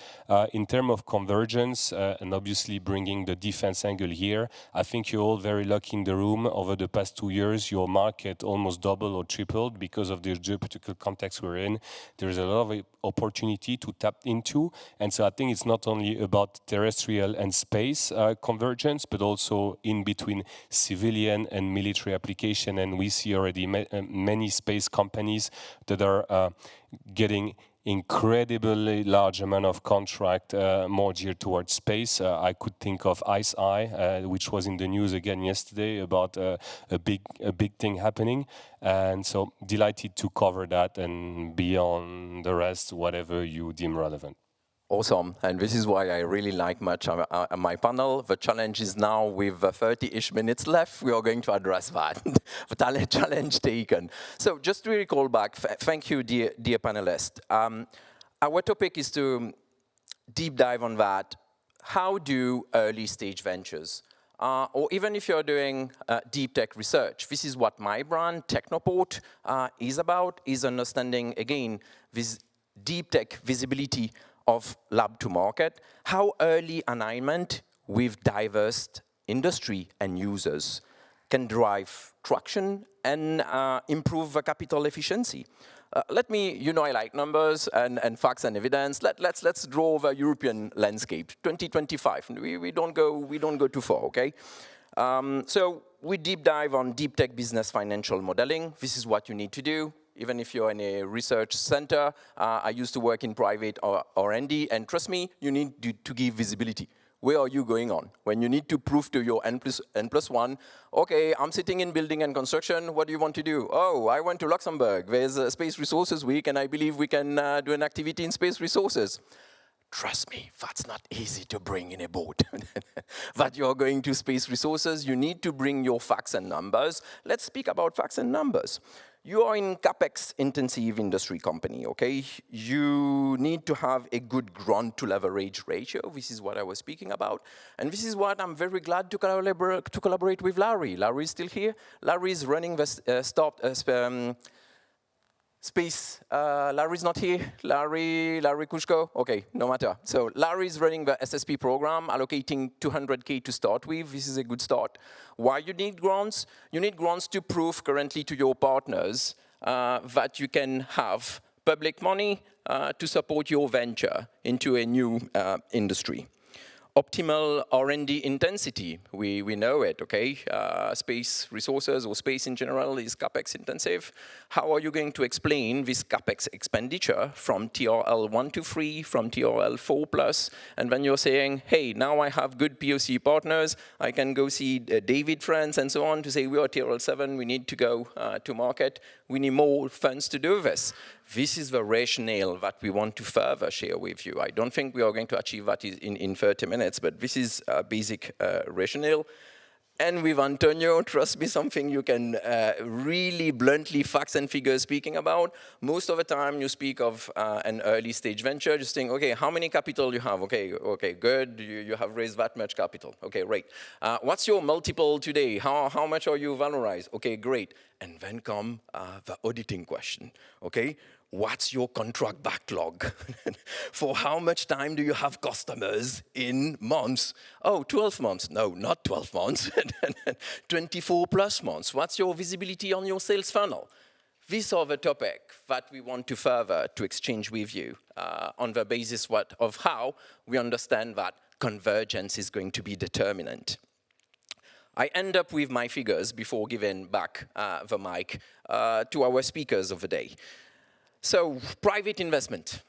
In terms of convergence and obviously bringing the defense angle here, I think you're all very lucky in the room. Over the past 2 years, your market almost doubled or tripled because of the geopolitical context we're in. There's a lot of opportunity to tap into. And so I think it's not only about terrestrial and space convergence, but also in between civilian and military application, and we see already many space companies that are getting incredibly large amount of contract more geared towards space. I could think of ICE-I, which was in the news again yesterday about a big thing happening, and so delighted to cover that and beyond the rest, whatever you deem relevant.
Awesome, and this is why I really like much my panel. The challenge is now with 30-ish minutes left, we are going to address that. The challenge taken. So just to recall back, thank you, dear panelists. Our topic is to deep dive on that. How do early stage ventures, or even if you're doing deep tech research, this is what my brand, Technoport, is about, is understanding, again, this deep tech visibility of lab to market, how early alignment with diverse industry and users can drive traction and improve the capital efficiency. Let me, you know, I like numbers and facts and evidence. Let's draw the European landscape. 2025. We don't go too far, okay? So we deep dive on deep tech business financial modeling. This is what you need to do. Even if you're in a research center, I used to work in private R&D, and trust me, you need to give visibility. Where are you going on? When you need to prove to your N+1, okay, I'm sitting in building and construction, what do you want to do? Oh, I went to Luxembourg, there's a Space Resources Week, and I believe we can do an activity in space resources. Trust me, that's not easy to bring in a boat. That you're going to space resources, you need to bring your facts and numbers. Let's speak about facts and numbers. You are in CapEx intensive industry company, okay? You need to have a good grant to leverage ratio. This is what I was speaking about. And this is what I'm very glad to collaborate with Larry. Larry is still here. Larry is running the space. Larry's not here. Larry Kushko? Okay, no matter. So Larry is running the SSP program, allocating 200K to start with. This is a good start. Why you need grants? You need grants to prove currently to your partners that you can have public money to support your venture into a new industry. optimal R&D intensity. We know it, okay? Space resources or space in general is CapEx intensive. How are you going to explain this CapEx expenditure from TRL 1 to 3, from TRL 4 plus, and when you're saying, hey, now I have good POC partners, I can go see David friends and so on to say we are TRL 7, we need to go to market, we need more funds to do this. This is the rationale that we want to further share with you. I don't think we are going to achieve that in 30 minutes, but this is a basic rationale. And with Antonio, trust me, something you can really bluntly, facts and figures speaking about. Most of the time you speak of an early stage venture, just think, okay, how many capital you have? Okay, good, you have raised that much capital. Okay, great. What's your multiple today? How much are you valorized? Okay, great. And then come the auditing question, okay? What's your contract backlog? For how much time do you have customers in months? Oh, 12 months. No, not 12 months. 24 plus months. What's your visibility on your sales funnel? These are the topics that we want to further to exchange with you on the basis of how we understand that convergence is going to be determinant. I end up with my figures before giving back the mic to our speakers of the day. So, private investment.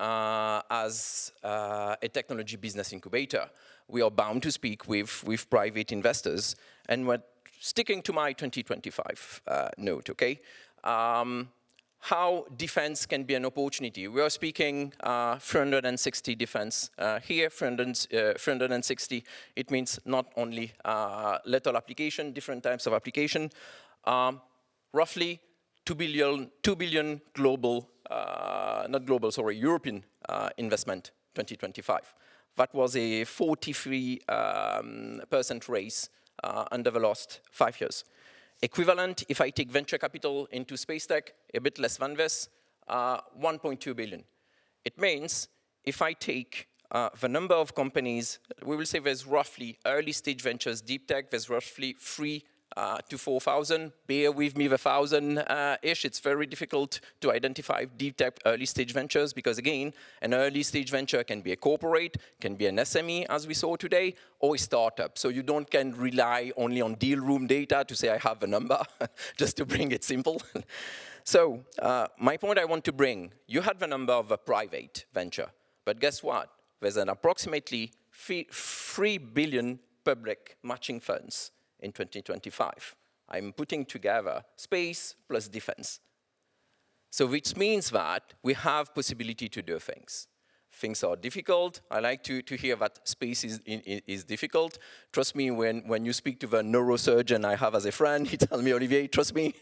As a technology business incubator, we are bound to speak with private investors, and we're sticking to my 2025 note, okay? How defense can be an opportunity. We are speaking 360 defense here, 360. It means not only lethal application, different types of application. Roughly 2 billion global, European investment 2025. That was a 43% raise under the last 5 years. Equivalent, if I take venture capital into space tech, a bit less than this, 1.2 billion. It means if I take the number of companies, we will say there's roughly early stage ventures, deep tech, there's roughly 3,000 to 4,000. Bear with me, the 1,000-ish. It's very difficult to identify deep tech early stage ventures because, again, an early stage venture can be a corporate, can be an SME, as we saw today, or a startup. So you can rely only on deal room data to say I have a number, just to bring it simple. So my point I want to bring, you had the number of a private venture, but guess what? There's an approximately 3 billion public matching funds in 2025. I'm putting together space plus defense. So which means that we have possibility to do things. Things are difficult. I like to hear that space is difficult. Trust me, when you speak to the neurosurgeon I have as a friend, he tells me, Olivier, trust me,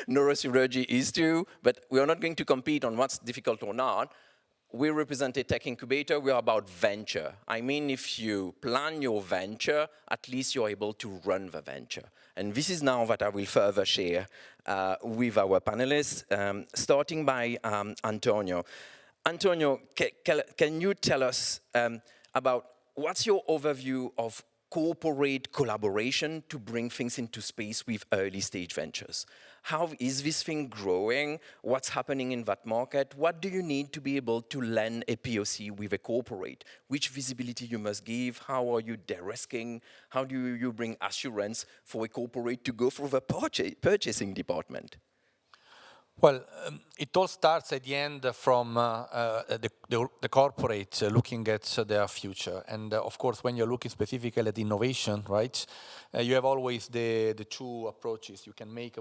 neurosurgery is too, but we are not going to compete on what's difficult or not. We represent a tech incubator. We are about venture. I mean, if you plan your venture, at least you're able to run the venture. And this is now what I will further share with our panelists, starting by Antonio. Antonio, can you tell us about what's your overview of corporate collaboration to bring things into space with early stage ventures? How is this thing growing? What's happening in that market? What do you need to be able to land a POC with a corporate? Which visibility you must give? How are you de-risking? How do you bring assurance for a corporate to go through the purchasing department?
Well, it all starts at the end from the corporate looking at their future. And of course, when you're looking specifically at innovation, right, you have always the two approaches. You can make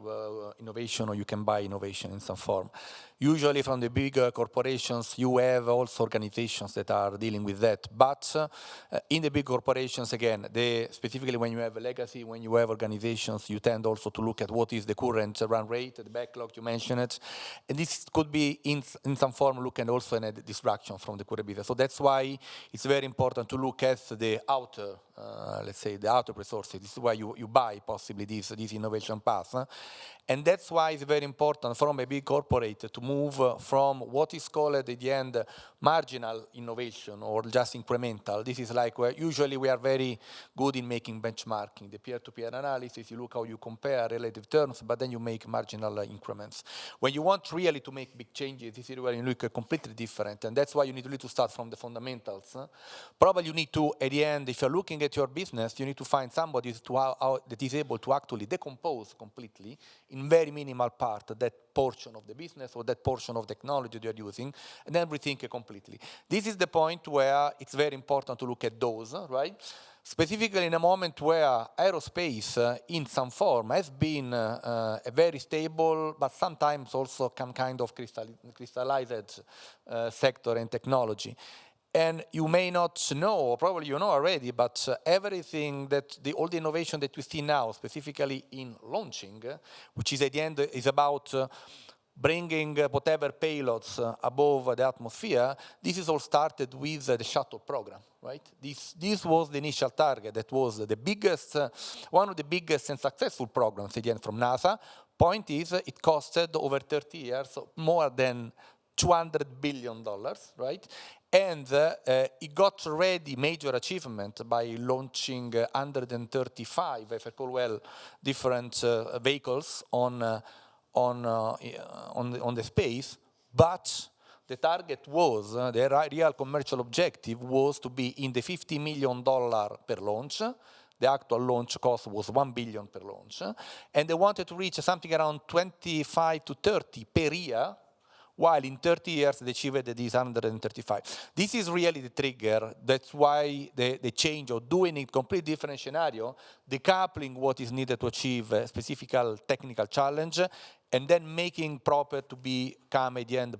innovation or you can buy innovation in some form. Usually from the bigger corporations, you have also organizations that are dealing with that. But in the big corporations, again, specifically when you have a legacy, when you have organizations, you tend also to look at what is the current run rate, the backlog, you mentioned it. And this could be in some form looking also at a distraction from the core business. So that's why it's very important to look at the outer, let's say, the outer resources. This is why you buy possibly this innovation path. And that's why it's very important from a big corporate to move from what is called at the end marginal innovation or just incremental. This is like where usually we are very good in making benchmarking, the peer-to-peer analysis. You look how you compare relative terms, but then you make marginal increments. When you want really to make big changes, this is where you look completely different. And that's that's why you need really to start from the fundamentals. Probably you need to, at the end, if you're looking at your business, you need to find somebody that is able to actually decompose completely in very minimal part that portion of the business or that portion of technology that you're using, and then rethink it completely. This is the point where it's very important to look at those, right? Specifically in a moment where aerospace, in some form, has been a very stable, but sometimes also some kind of crystallized sector and technology. And you may not know, or probably you know already, but everything that, all the innovation that we see now, specifically in launching, which is at the end is about bringing whatever payloads above the atmosphere, this is all started with the shuttle program, right? This was the initial target. That was the biggest, one of the biggest and successful programs again from NASA. Point is, it costed over 30 years more than $200 billion, right? And it got already major achievement by launching 135, if I recall well, different vehicles on the space, but the target was, the real commercial objective was to be in the $50 million per launch. The actual launch cost was $1 billion per launch. And they wanted to reach something around 25 to 30 per year, while in 30 years they achieved these 135. This is really the trigger. That's why the change of doing a completely different scenario, decoupling what is needed to achieve a specific technical challenge, and then making proper to become at the end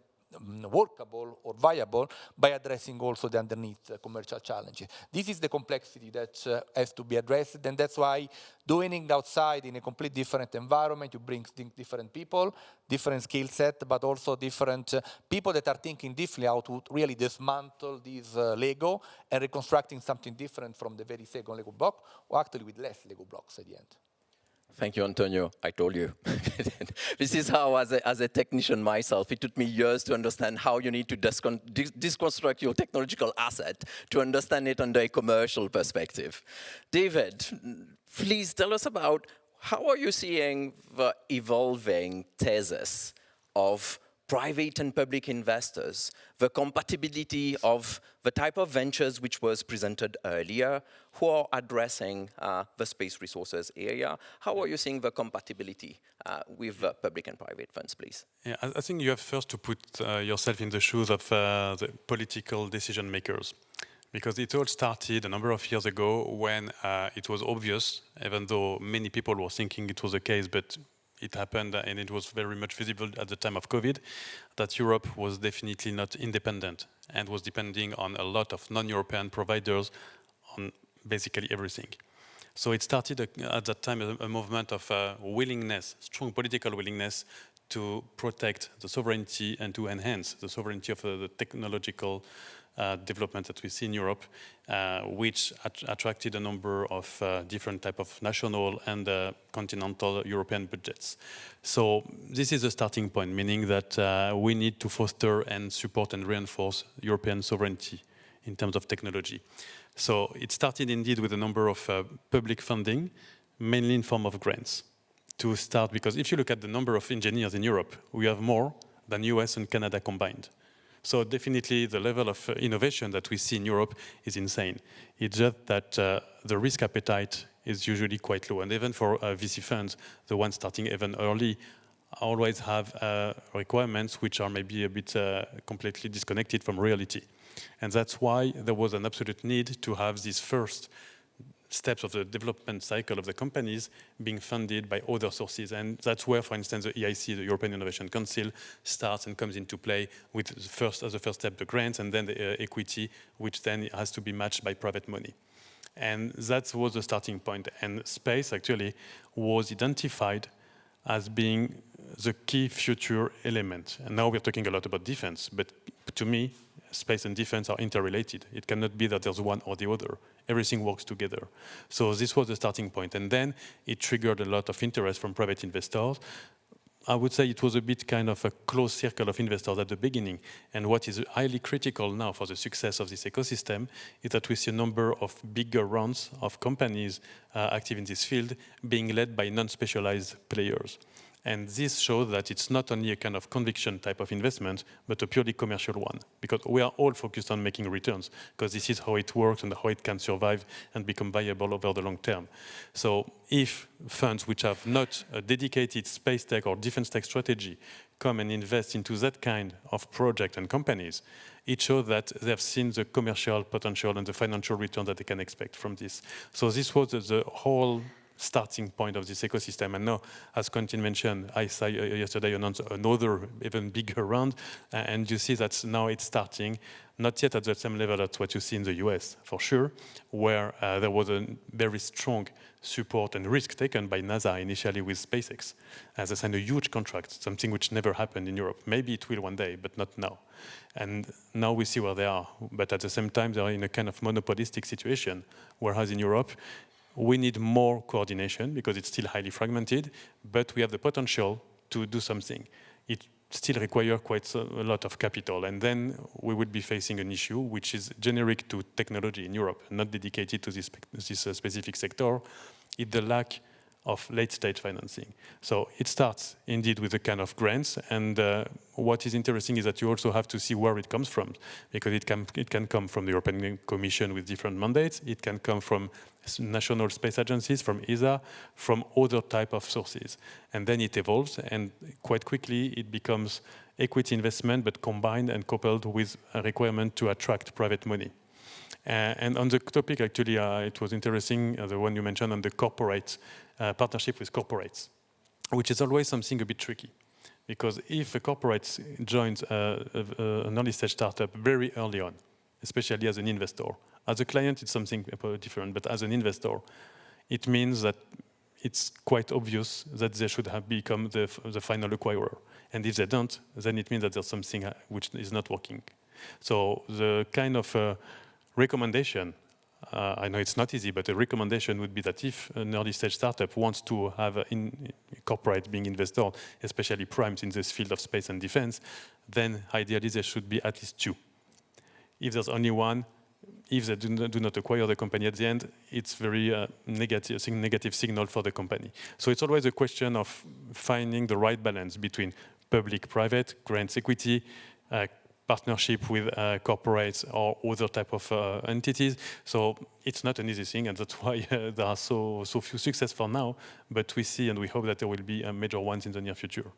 workable or viable by addressing also the underneath commercial challenges. This is the complexity that has to be addressed, and that's why doing it outside in a completely different environment, you bring different people, different skill set, but also different people that are thinking differently how to really dismantle this Lego and reconstructing something different from the very second Lego block, or actually with less Lego blocks at the end.
Thank you, Antonio. I told you. This is how, as a technician myself, it took me years to understand how you need to deconstruct your technological asset to understand it under a commercial perspective. David, please tell us about how are you seeing the evolving thesis of private and public investors, the compatibility of the type of ventures which was presented earlier, who are addressing the space resources area. How are you seeing the compatibility with public and private funds, please?
Yeah, I think you have first to put yourself in the shoes of the political decision makers. Because it all started a number of years ago when it was obvious, even though many people were thinking it was the case, but it happened, and it was very much visible at the time of COVID, that Europe was definitely not independent and was depending on a lot of non-European providers on basically everything. So it started at that time a movement of willingness, strong political willingness to protect the sovereignty and to enhance the sovereignty of the technological development that we see in Europe, which attracted a number of different type of national and continental European budgets. So this is a starting point, meaning that we need to foster and support and reinforce European sovereignty in terms of technology. So it started indeed with a number of public funding, mainly in form of grants, to start, because if you look at the number of engineers in Europe, we have more than US and Canada combined. So definitely the level of innovation that we see in Europe is insane. It's just that the risk appetite is usually quite low. And even for VC funds, the ones starting even early, always have requirements which are maybe a bit completely disconnected from reality. And that's why there was an absolute need to have these first steps of the development cycle of the companies being funded by other sources. And that's where, for instance, the EIC, the European Innovation Council, starts and comes into play with as the first step the grants and then the equity, which then has to be matched by private money. And that was the starting point. And space actually was identified as being the key future element. And now we're talking a lot about defense, but to me, space and defense are interrelated. It cannot be that there's one or the other. Everything works together. So this was the starting point. And then it triggered a lot of interest from private investors. I would say it was a bit kind of a closed circle of investors at the beginning. And what is highly critical now for the success of this ecosystem is that we see a number of bigger rounds of companies active in this field being led by non-specialized players. And this shows that it's not only a kind of conviction type of investment, but a purely commercial one. Because we are all focused on making returns, because this is how it works and how it can survive and become viable over the long term. So if funds which have not a dedicated space tech or defense tech strategy come and invest into that kind of project and companies, it shows that they have seen the commercial potential and the financial return that they can expect from this. So this was the whole starting point of this ecosystem. And now, as Quentin mentioned, I saw yesterday announced another even bigger round, and you see that now it's starting, not yet at the same level as what you see in the US, for sure, where there was a very strong support and risk taken by NASA initially with SpaceX, as they signed a huge contract, something which never happened in Europe. Maybe it will one day, but not now. And now we see where they are. But at the same time, they are in a kind of monopolistic situation, whereas in Europe, we need more coordination because it's still highly fragmented, but we have the potential to do something. It still requires quite a lot of capital, and then we would be facing an issue which is generic to technology in Europe, not dedicated to this specific sector. It's the lack of late-stage financing. So it starts indeed with a kind of grants, and what is interesting is that you also have to see where it comes from, because it can come from the European Commission with different mandates, it can come from national space agencies, from ESA, from other type of sources. And then it evolves, and quite quickly it becomes equity investment, but combined and coupled with a requirement to attract private money. And on the topic, actually, it was interesting, the one you mentioned on the corporate partnership with corporates, which is always something a bit tricky. Because if a corporate joins an early stage startup very early on, especially as an investor, as a client, it's something different, but as an investor, it means that it's quite obvious that they should have become the final acquirer. And if they don't, then it means that there's something which is not working. So the kind of recommendation, I know it's not easy, but a recommendation would be that if an early stage startup wants to have a corporate being investor, especially primes in this field of space and defense, then ideally there should be at least two. If there's only one, if they do not acquire the company at the end, it's very negative signal for the company. So it's always a question of finding the right balance between public-private, grants equity, partnership with corporates or other type of entities. So it's not an easy thing, and that's why there are so few success for now, but we see and we hope that there will be major ones in the near future.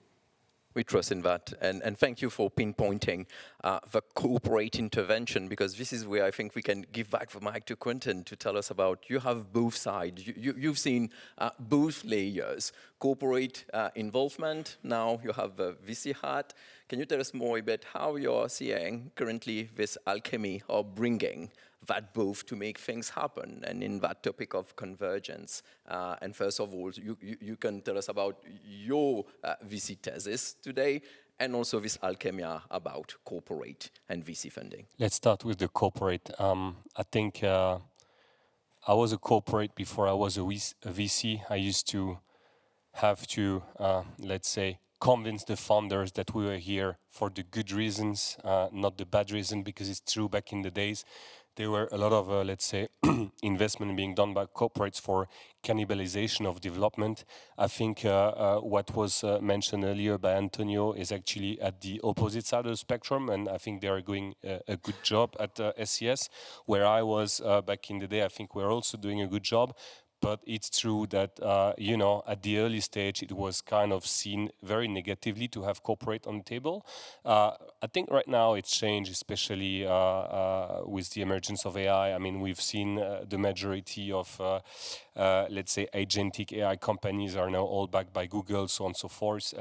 We trust in that, and thank you for pinpointing the corporate intervention, because this is where I think we can give back the mic to Quentin to tell us about, you have both sides, you've seen both layers, corporate involvement, now you have the VC hat. Can you tell us more about how you're seeing currently this alchemy of bringing that both to make things happen, and in that topic of convergence? And first of all, you can tell us about your VC thesis today, and also this alchemy about corporate and VC funding.
Let's start with the corporate. I think I was a corporate before I was a VC. I used to have to, let's say, convince the founders that we were here for the good reasons, not the bad reason, because it's true back in the days, there were a lot of, let's say, investment being done by corporates for cannibalization of development. I think what was mentioned earlier by Antonio is actually at the opposite side of the spectrum, and I think they are doing a good job at SES. Where I was back in the day, I think we're also doing a good job. But it's true that, you know, at the early stage, it was kind of seen very negatively to have corporate on the table. I think right now it's changed, especially with the emergence of AI. I mean, we've seen the majority of, let's say, agentic AI companies are now all backed by Google, so on and so forth.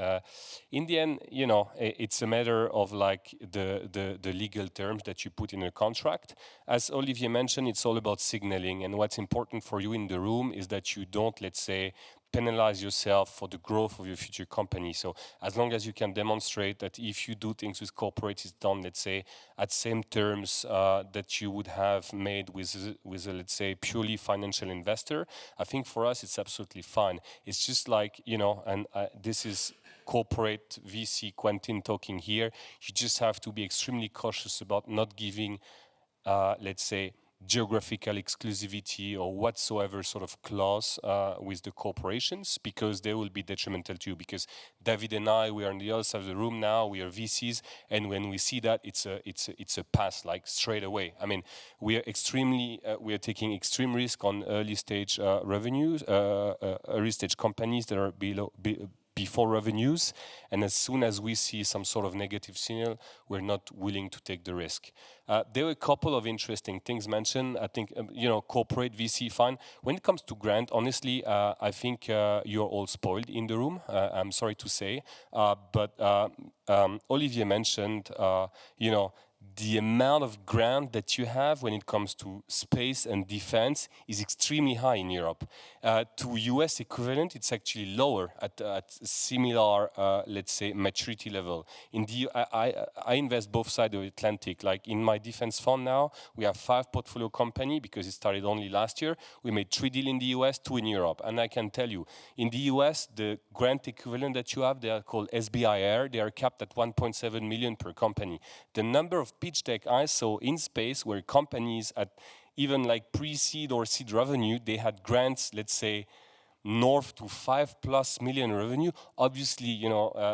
In the end, you know, it's a matter of like the legal terms that you put in a contract. As Olivier mentioned, it's all about signaling, and what's important for you in the room is that you don't, let's say, penalize yourself for the growth of your future company. So as long as you can demonstrate that if you do things with corporates, it's done, let's say, at same terms that you would have made with a, let's say, purely financial investor, I think for us it's absolutely fine. It's just like, you know, and this is corporate VC Quentin talking here, you just have to be extremely cautious about not giving, let's say, geographical exclusivity or whatsoever sort of clause with the corporations, because they will be detrimental to you. Because David and I, we are on the other side of the room now, we are VCs, and when we see that, it's a pass, like straight away. I mean, we are taking extreme risk on early stage revenues, early stage companies that are before revenues, and as soon as we see some sort of negative signal, we're not willing to take the risk. There were a couple of interesting things mentioned. I think, corporate VC fund. When it comes to grant, honestly, I think you're all spoiled in the room. I'm sorry to say, but Olivier mentioned, the amount of grant that you have when it comes to space and defense is extremely high in Europe. To US equivalent, it's actually lower at similar, let's say, maturity level. I invest both sides of the Atlantic. Like in my defense fund now, we have 5 portfolio companies because it started only last year. We made 3 deals in the US, 2 in Europe. And I can tell you, in the US, the grant equivalent that you have, they are called SBIR. They are capped at 1.7 million per company. The number of pitch deck I saw in space where companies at even like pre-seed or seed revenue, they had grants, let's say, north to 5+ million revenue. Obviously,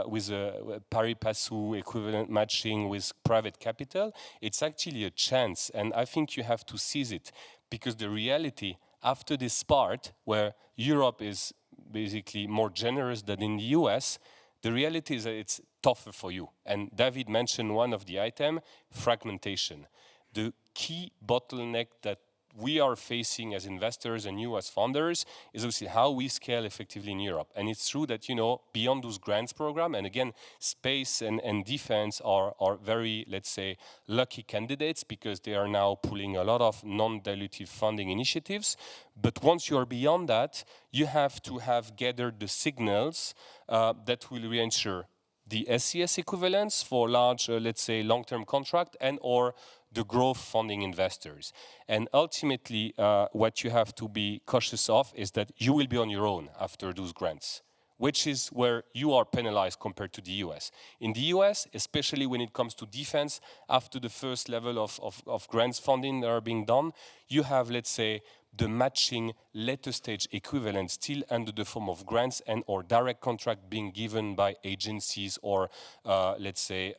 with a pari passu equivalent matching with private capital, it's actually a chance. And I think you have to seize it, because the reality after this part where Europe is basically more generous than in the US, the reality is that it's tougher for you. And David mentioned one of the items, fragmentation. The key bottleneck that we are facing as investors and you as founders is obviously how we scale effectively in Europe. And it's true that, beyond those grants program, and again, space and defense are very, let's say, lucky candidates because they are now pulling a lot of non-dilutive funding initiatives. But once you are beyond that, you have to have gathered the signals that will reassure the SES equivalents for large, let's say, long-term contract and or the growth funding investors. And ultimately, what you have to be cautious of is that you will be on your own after those grants, which is where you are penalized compared to the US. In the US, especially when it comes to defense, after the first level of grants funding that are being done, you have, let's say, the matching later stage equivalent still under the form of grants and or direct contract being given by agencies or, let's say,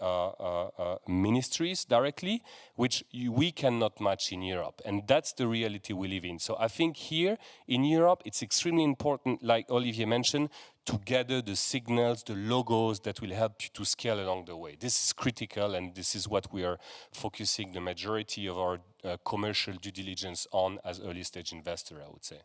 ministries directly, which we cannot match in Europe. And that's the reality we live in. So I think here in Europe, it's extremely important, like Olivier mentioned, to gather the signals, the logos that will help you to scale along the way. This is critical, and this is what we are focusing the majority of our commercial due diligence on as early stage investor, I would say.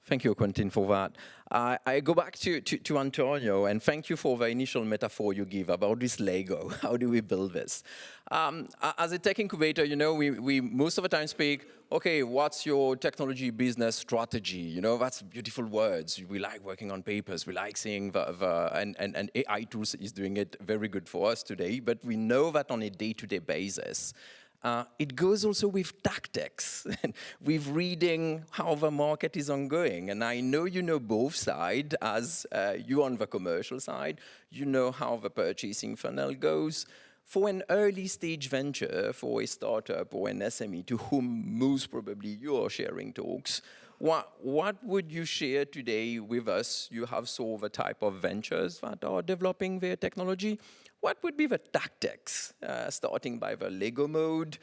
Thank you, Quentin, for that. I go back to Antonio, and thank you for the initial metaphor you give about this Lego. How do we build this? As a tech incubator, we most of the time speak, okay, what's your technology business strategy? That's beautiful words. We like working on papers. We like seeing and AI tools is doing it very good for us today, but we know that on a day-to-day basis, it goes also with tactics, with reading how the market is ongoing. And I know you know both sides, as you on the commercial side, you know how the purchasing funnel goes. For an early stage venture, for a startup or an SME to whom most probably you are sharing talks, what would you share today with us? You have saw the type of ventures that are developing their technology. What would be the tactics, starting by the Lego mode?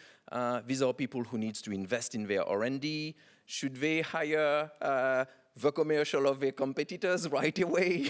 These are people who need to invest in their R&D. Should they hire the commercial of their competitors right away?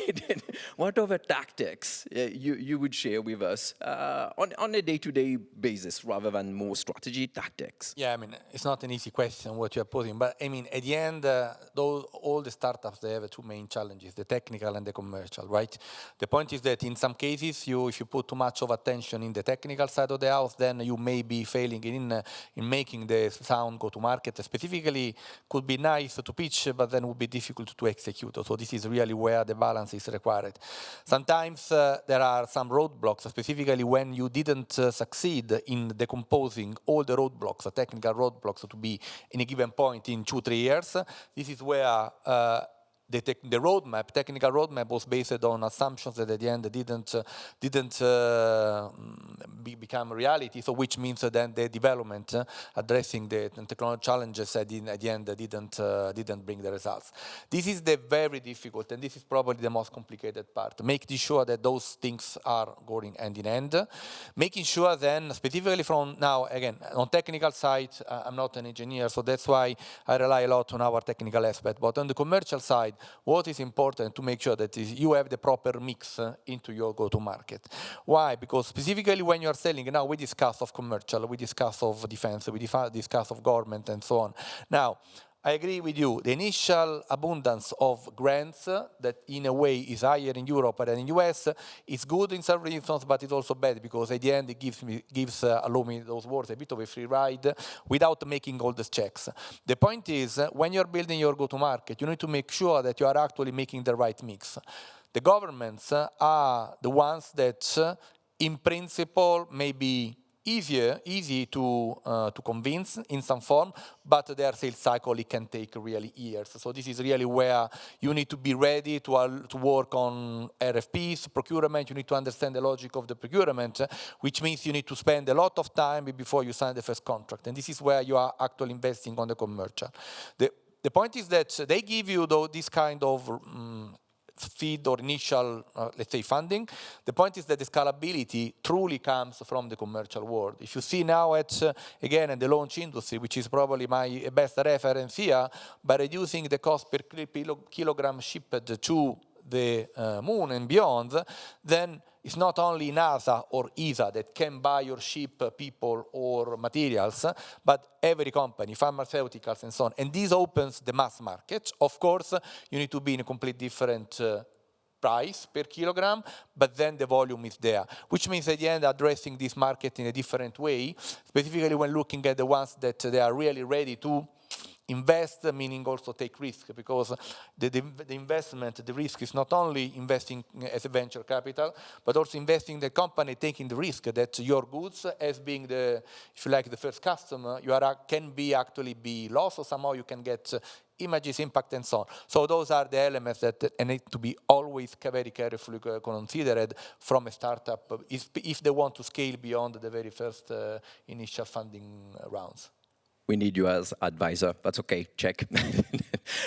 What are the tactics you would share with us on a day-to-day basis rather than more strategy tactics?
Yeah, it's not an easy question what you're posing, but at the end, all the startups, they have two main challenges, the technical and the commercial, right? The point is that in some cases, if you put too much of attention in the technical side of the house, then you may be failing in making the sound go to market. Specifically, could be nice to pitch, but then would be difficult to execute. So this is really where the balance is required. Sometimes there are some roadblocks, specifically when you didn't succeed in decomposing all the roadblocks, technical roadblocks, to be in a given point in 2-3 years. This is where the roadmap, technical roadmap, was based on assumptions that at the end didn't become reality. So which means then the development addressing the technology challenges at the end didn't bring the results. This is the very difficult, and this is probably the most complicated part. Making sure that those things are going hand in hand. Making sure then, specifically from now, again, on technical side, I'm not an engineer, so that's why I rely a lot on our technical aspect. But on the commercial side, what is important to make sure that you have the proper mix into your go-to-market. Why? Because specifically when you are selling, now we discuss of commercial, we discuss of defense, we discuss of government and so on. Now, I agree with you. The initial abundance of grants that in a way is higher in Europe than in the US is good in some reasons, but it's also bad because at the end it gives allow me those words, a bit of a free ride without making all the checks. The point is, when you're building your go-to-market, you need to make sure that you are actually making the right mix. The governments are the ones that, in principle, may be easy to convince in some form, but their sales cycle, it can take really years. So this is really where you need to be ready to work on RFPs, procurement. You need to understand the logic of the procurement, which means you need to spend a lot of time before you sign the first contract. And this is where you are actually investing on the commercial. The point is that they give you this kind of seed or initial, let's say, funding. The point is that the scalability truly comes from the commercial world. If you see now again, at the launch industry, which is probably my best reference here, by reducing the cost per kilogram shipped to the moon and beyond, then it's not only NASA or ESA that can buy or ship people or materials, but every company, pharmaceuticals and so on. And this opens the mass market. Of course, you need to be in a completely different price per kilogram, but then the volume is there, which means at the end addressing this market in a different way, specifically when looking at the ones that they are really ready to invest, meaning also take risk, because the investment, the risk is not only investing as a venture capital, but also investing in the company, taking the risk that your goods, as being the, if you like, the first customer, can actually be lost, or somehow you can get images, impact, and so on. So those are the elements that need to be always very carefully considered from a startup if they want to scale beyond the very first initial funding rounds.
We need you as advisor. That's okay, check.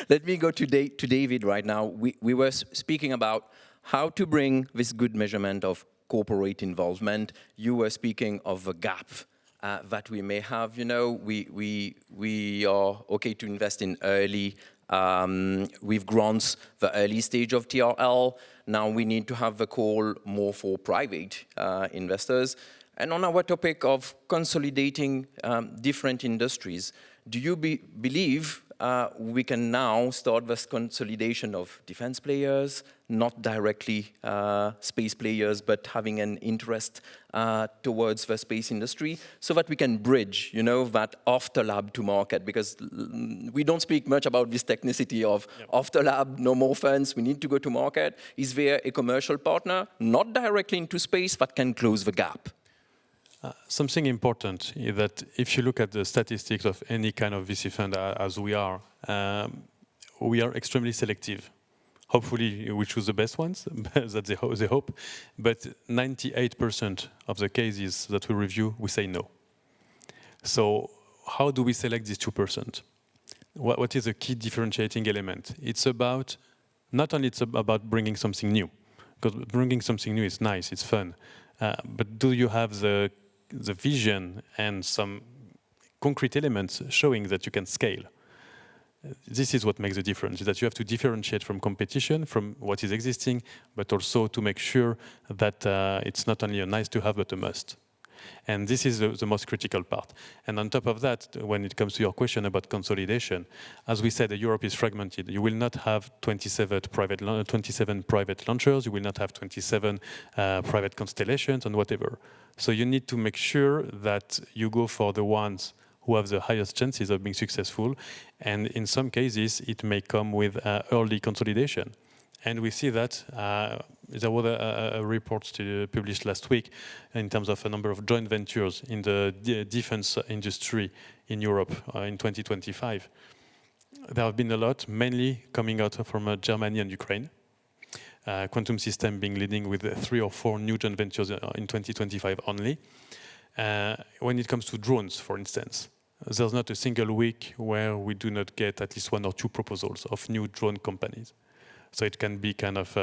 Let me go to David right now. We were speaking about how to bring this good measurement of corporate involvement. You were speaking of a gap that we may have. You know, we are okay to invest in early with grants, the early stage of TRL. Now we need to have the call more for private investors. And on our topic of consolidating different industries, do you believe we can now start this consolidation of defense players, not directly space players, but having an interest towards the space industry, so that we can bridge, you know, that after lab to market? Because we don't speak much about this technicity of after lab, no more funds, we need to go to market. Is there a commercial partner, not directly into space, that can close the gap?
Something important is that if you look at the statistics of any kind of VC fund as we are extremely selective. Hopefully we choose the best ones, that's the hope. But 98% of the cases that we review, we say no. So how do we select these 2%? What is a key differentiating element? It's about, not only it's about bringing something new, because bringing something new is nice, it's fun. But do you have the vision and some concrete elements showing that you can scale? This is what makes the difference, is that you have to differentiate from competition, from what is existing, but also to make sure that it's not only a nice to have, but a must. And this is the most critical part. And on top of that, when it comes to your question about consolidation, as we said, Europe is fragmented. You will not have 27 private launchers. You will not have 27 private constellations and whatever. So you need to make sure that you go for the ones who have the highest chances of being successful. And in some cases, it may come with early consolidation. And we see that there was a report published last week in terms of a number of joint ventures in the defense industry in Europe in 2025. there have been a lot, mainly coming out from Germany and Ukraine. Quantum System being leading with 3 or 4 new joint ventures in 2025 only. When it comes to drones, for instance, there's not a single week where we do not get at least 1 or 2 proposals of new drone companies. So it can be kind of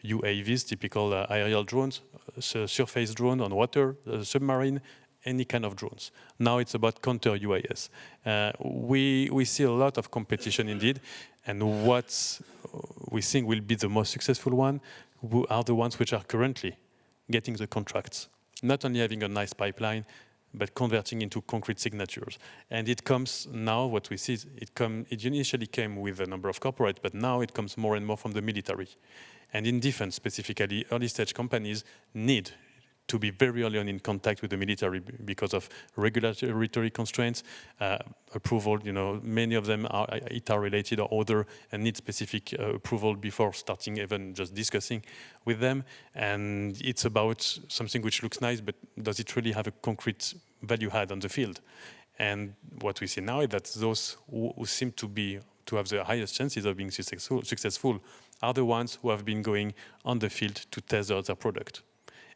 UAVs, typical aerial drones, surface drone on water, submarine, any kind of drones. Now it's about counter-UAS. We see a lot of competition indeed, and what we think will be the most successful one are the ones which are currently getting the contracts. Not only having a nice pipeline, but converting into concrete signatures. And it comes now, what we see, it initially came with a number of corporates, but now it comes more and more from the military. And in defense specifically, early stage companies need to be very early on in contact with the military because of regulatory constraints, approval, many of them are ITAR related or other and need specific approval before starting even just discussing with them. And it's about something which looks nice, but does it really have a concrete value add on the field? And what we see now is that those who seem to have the highest chances of being successful are the ones who have been going on the field to test their product.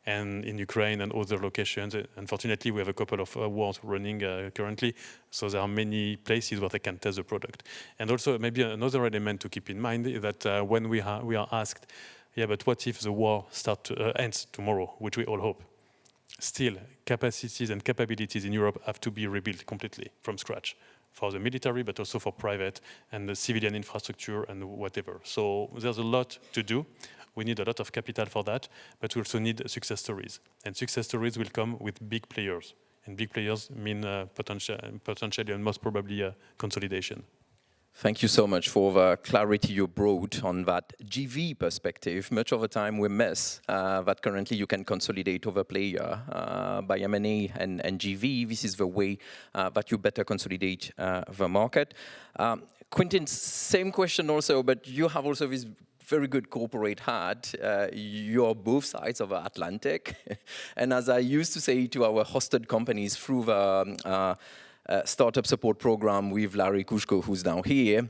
And in Ukraine and other locations, unfortunately, we have a couple of wars running currently, so there are many places where they can test the product. And also, maybe another element to keep in mind is that when we are asked, yeah, but what if the war ends tomorrow, which we all hope? Still, capacities and capabilities in Europe have to be rebuilt completely from scratch for the military, but also for private and the civilian infrastructure and whatever. So there's a lot to do. We need a lot of capital for that, but we also need success stories. And success stories will come with big players. And big players mean potentially and most probably consolidation.
Thank you so much for the clarity you brought on that GV perspective. Much of the time we miss that currently you can consolidate over player by M&A and GV. This is the way that you better consolidate the market. Quentin, same question also, but you have also this very good corporate hat. You're both sides of the Atlantic. And as I used to say to our hosted companies through the startup support program with Larry Kushko, who's now here,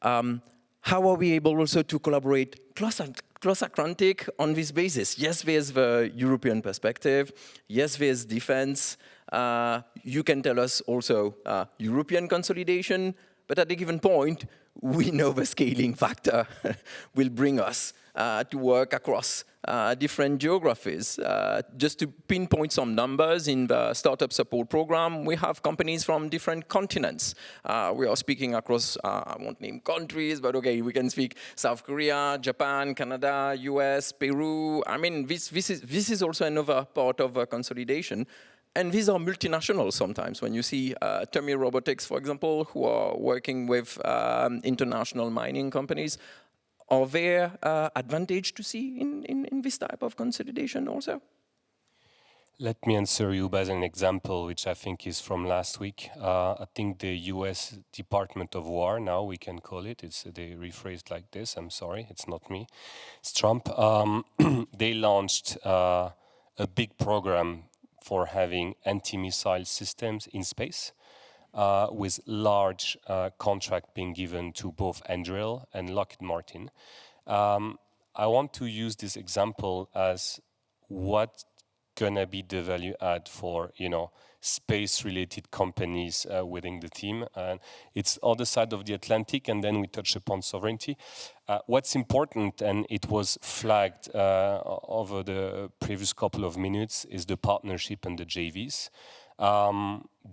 how are we able also to collaborate close Atlantic on this basis? Yes, there's the European perspective. Yes, there's defense. You can tell us also European consolidation, but at a given point, we know the scaling factor will bring us to work across different geographies. Just to pinpoint some numbers in the startup support program, we have companies from different continents. We are speaking across, I won't name countries, but okay, we can speak South Korea, Japan, Canada, US, Peru. I mean, this is also another part of consolidation. And these are multinational sometimes. When you see Tumi Robotics, for example, who are working with international mining companies, are there advantage to see in this type of consolidation also?
Let me answer you by an example, which I think is from last week. I think the US Department of War, now we can call it, they rephrased like this, I'm sorry, it's not me, it's Trump. They launched a big program for having anti-missile systems in space, with large contract being given to both Anduril and Lockheed Martin. I want to use this example as what gonna be the value add for space-related companies within the team. And it's other side of the Atlantic, and then we touch upon sovereignty. What's important, and it was flagged over the previous couple of minutes, is the partnership and the JVs.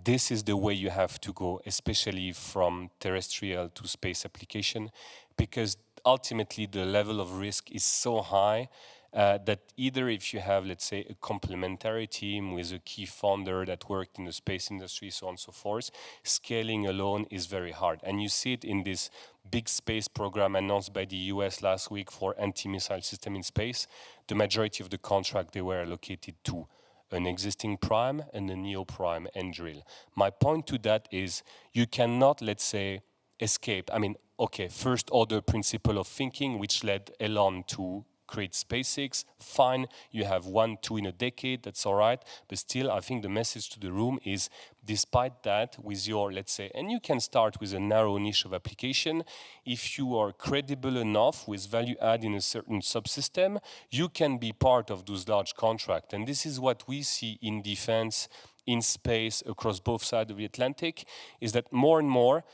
This is the way you have to go, especially from terrestrial to space application, because ultimately the level of risk is so high that either if you have, let's say, a complementary team with a key founder that worked in the space industry, so on and so forth, scaling alone is very hard. And you see it in this big space program announced by the US last week for anti-missile system in space. The majority of the contract, they were allocated to an existing prime and a neo-prime Anduril. My point to that is you cannot, let's say, escape. I mean, okay, first order principle of thinking, which led Elon to create SpaceX, fine. You have 1, 2 in a decade, that's all right. But still, I think the message to the room is, despite that, with your, let's say, and you can start with a narrow niche of application, if you are credible enough with value add in a certain subsystem, you can be part of those large contracts. And this is what we see in defense, in space, across both sides of the Atlantic, is that more and more,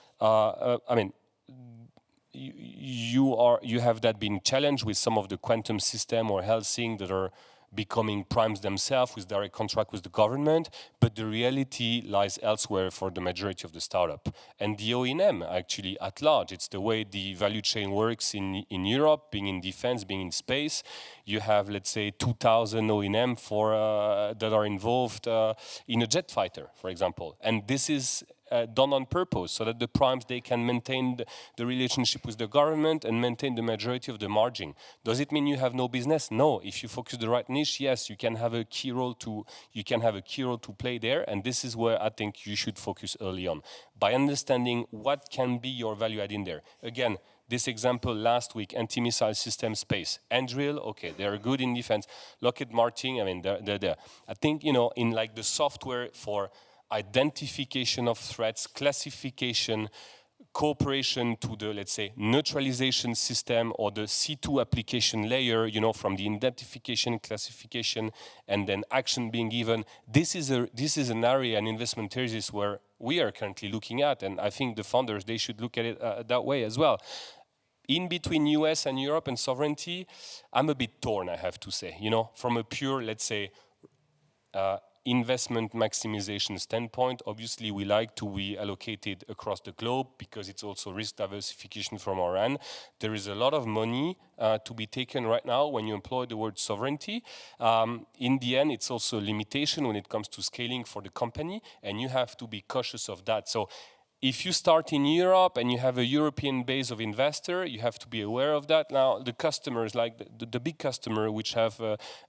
you have that being challenged with some of the quantum system or health things that are becoming primes themselves with direct contract with the government, but the reality lies elsewhere for the majority of the startup. And the O&M actually at large, it's the way the value chain works in Europe, being in defense, being in space. You have, let's say, 2,000 O&M that are involved in a jet fighter, for example. And this is done on purpose so that the primes, they can maintain the relationship with the government and maintain the majority of the margin. Does it mean you have no business? No. If you focus the right niche, yes, you can have a key role to play there, and this is where I think you should focus early on by understanding what can be your value add in there. Again, this example last week, anti-missile system space. Anduril, okay, they're good in defense. Lockheed Martin, I mean, they're there. I think, in like the software for identification of threats, classification, cooperation to the, let's say, neutralization system or the C2 application layer, from the identification, classification, and then action being given. This is an area, an investment thesis where we are currently looking at, and I think the founders, they should look at it that way as well. In between US and Europe and sovereignty, I'm a bit torn, I have to say, from a pure, let's say, investment maximization standpoint. Obviously, we like to be allocated across the globe because it's also risk diversification from our end. There is a lot of money to be taken right now when you employ the word sovereignty. In the end, it's also a limitation when it comes to scaling for the company, and you have to be cautious of that. So if you start in Europe and you have a European base of investor, you have to be aware of that. Now, the customers, like the big customer, which have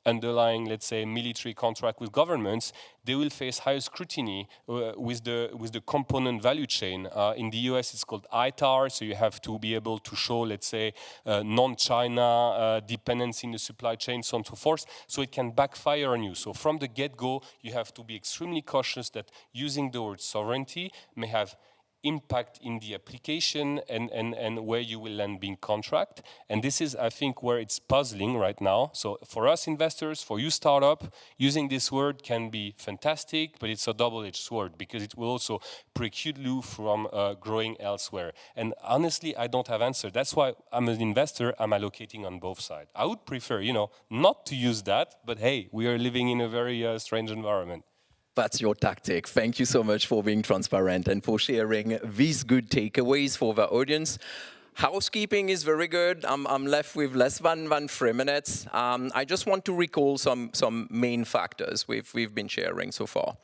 underlying, let's say, military contract with governments, they will face higher scrutiny with the component value chain. In the US, it's called ITAR, so you have to be able to show, let's say, non-China dependency in the supply chain, so on and so forth. So it can backfire on you. So from the get-go, you have to be extremely cautious that using the word sovereignty may have impact in the application and where you will land being contract. And this is, I think, where it's puzzling right now. So for us investors, for you startup, using this word can be fantastic, but it's a double-edged sword because it will also preclude you from growing elsewhere. And honestly, I don't have answer. That's why I'm an investor, I'm allocating on both sides. I would prefer, not to use that, but hey, we are living in a very strange environment.
That's your tactic. Thank you so much for being transparent and for sharing these good takeaways for the audience. Housekeeping is very good. I'm left with less than 3 minutes. I just want to recall some main factors we've been sharing so far.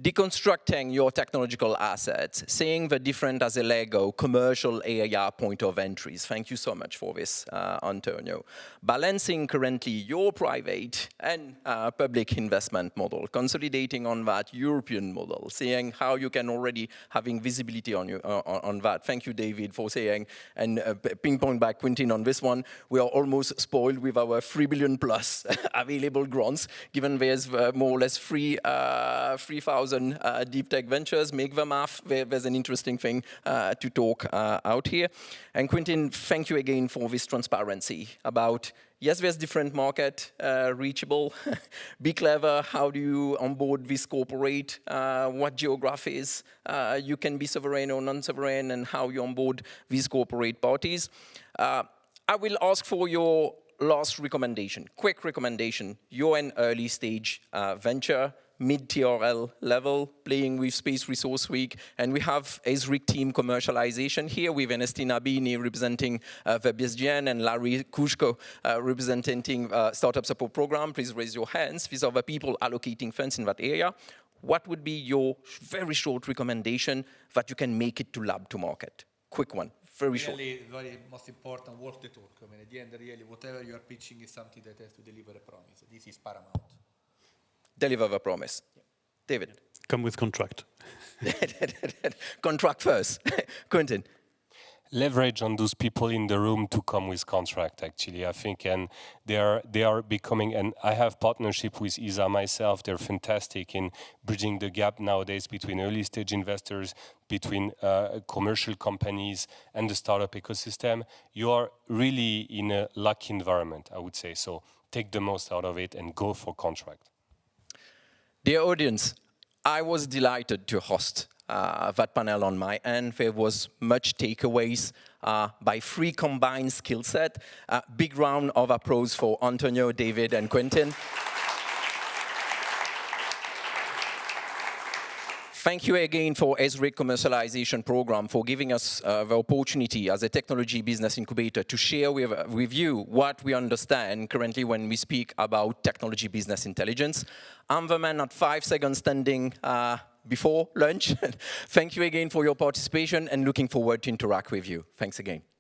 Deconstructing your technological assets, seeing the different as a Lego commercial area point of entries. Thank you so much for this, Antonio. Balancing currently your private and public investment model, consolidating on that European model, seeing how you can already having visibility on that. Thank you, David, for saying, and ping pong back Quentin on this one. We are almost spoiled with our 3 billion plus available grants, given there's more or less 3,000 deep tech ventures. Make the math. There's an interesting thing to talk out here. And Quentin, thank you again for this transparency about, yes, there's different market reachable. Be clever. How do you onboard this corporate? What geographies you can be sovereign or non-sovereign, and how you onboard these corporate parties. I will ask for your last recommendation, quick recommendation. You're an early stage venture, mid-TRL level, playing with Space Resource Week, and we have ESRIC team commercialization here with Ernestina Bini representing the BSGN and Larry Kushko representing Startup Support Program. Please raise your hands. These are the people allocating funds in that area. What would be your very short recommendation that you can make it to lab to market? Quick one, very short.
Really, very most important, walk the talk. I mean, at the end, really, whatever you are pitching is something that has to deliver a promise. This is paramount.
Deliver the promise. Yeah. David.
Come with contract.
Contract first. Quentin.
leverage on those people in the room to come with contract, actually, I think, and they are becoming, and I have partnership with ISA myself. They're fantastic in bridging the gap nowadays between early stage investors, between commercial companies and the startup ecosystem. You are really in a lucky environment, I would say. So take the most out of it and go for contract.
Dear audience, I was delighted to host that panel on my end. There was much takeaways by three combined skill set. Big round of applause for Antonio, David, and Quentin. Thank you again for ESRIC Commercialization Program for giving us the opportunity as a technology business incubator to share with you what we understand currently when we speak about technology business intelligence. I'm the man at 5 seconds standing before lunch. Thank you again for your participation and looking forward to interact with you. Thanks again.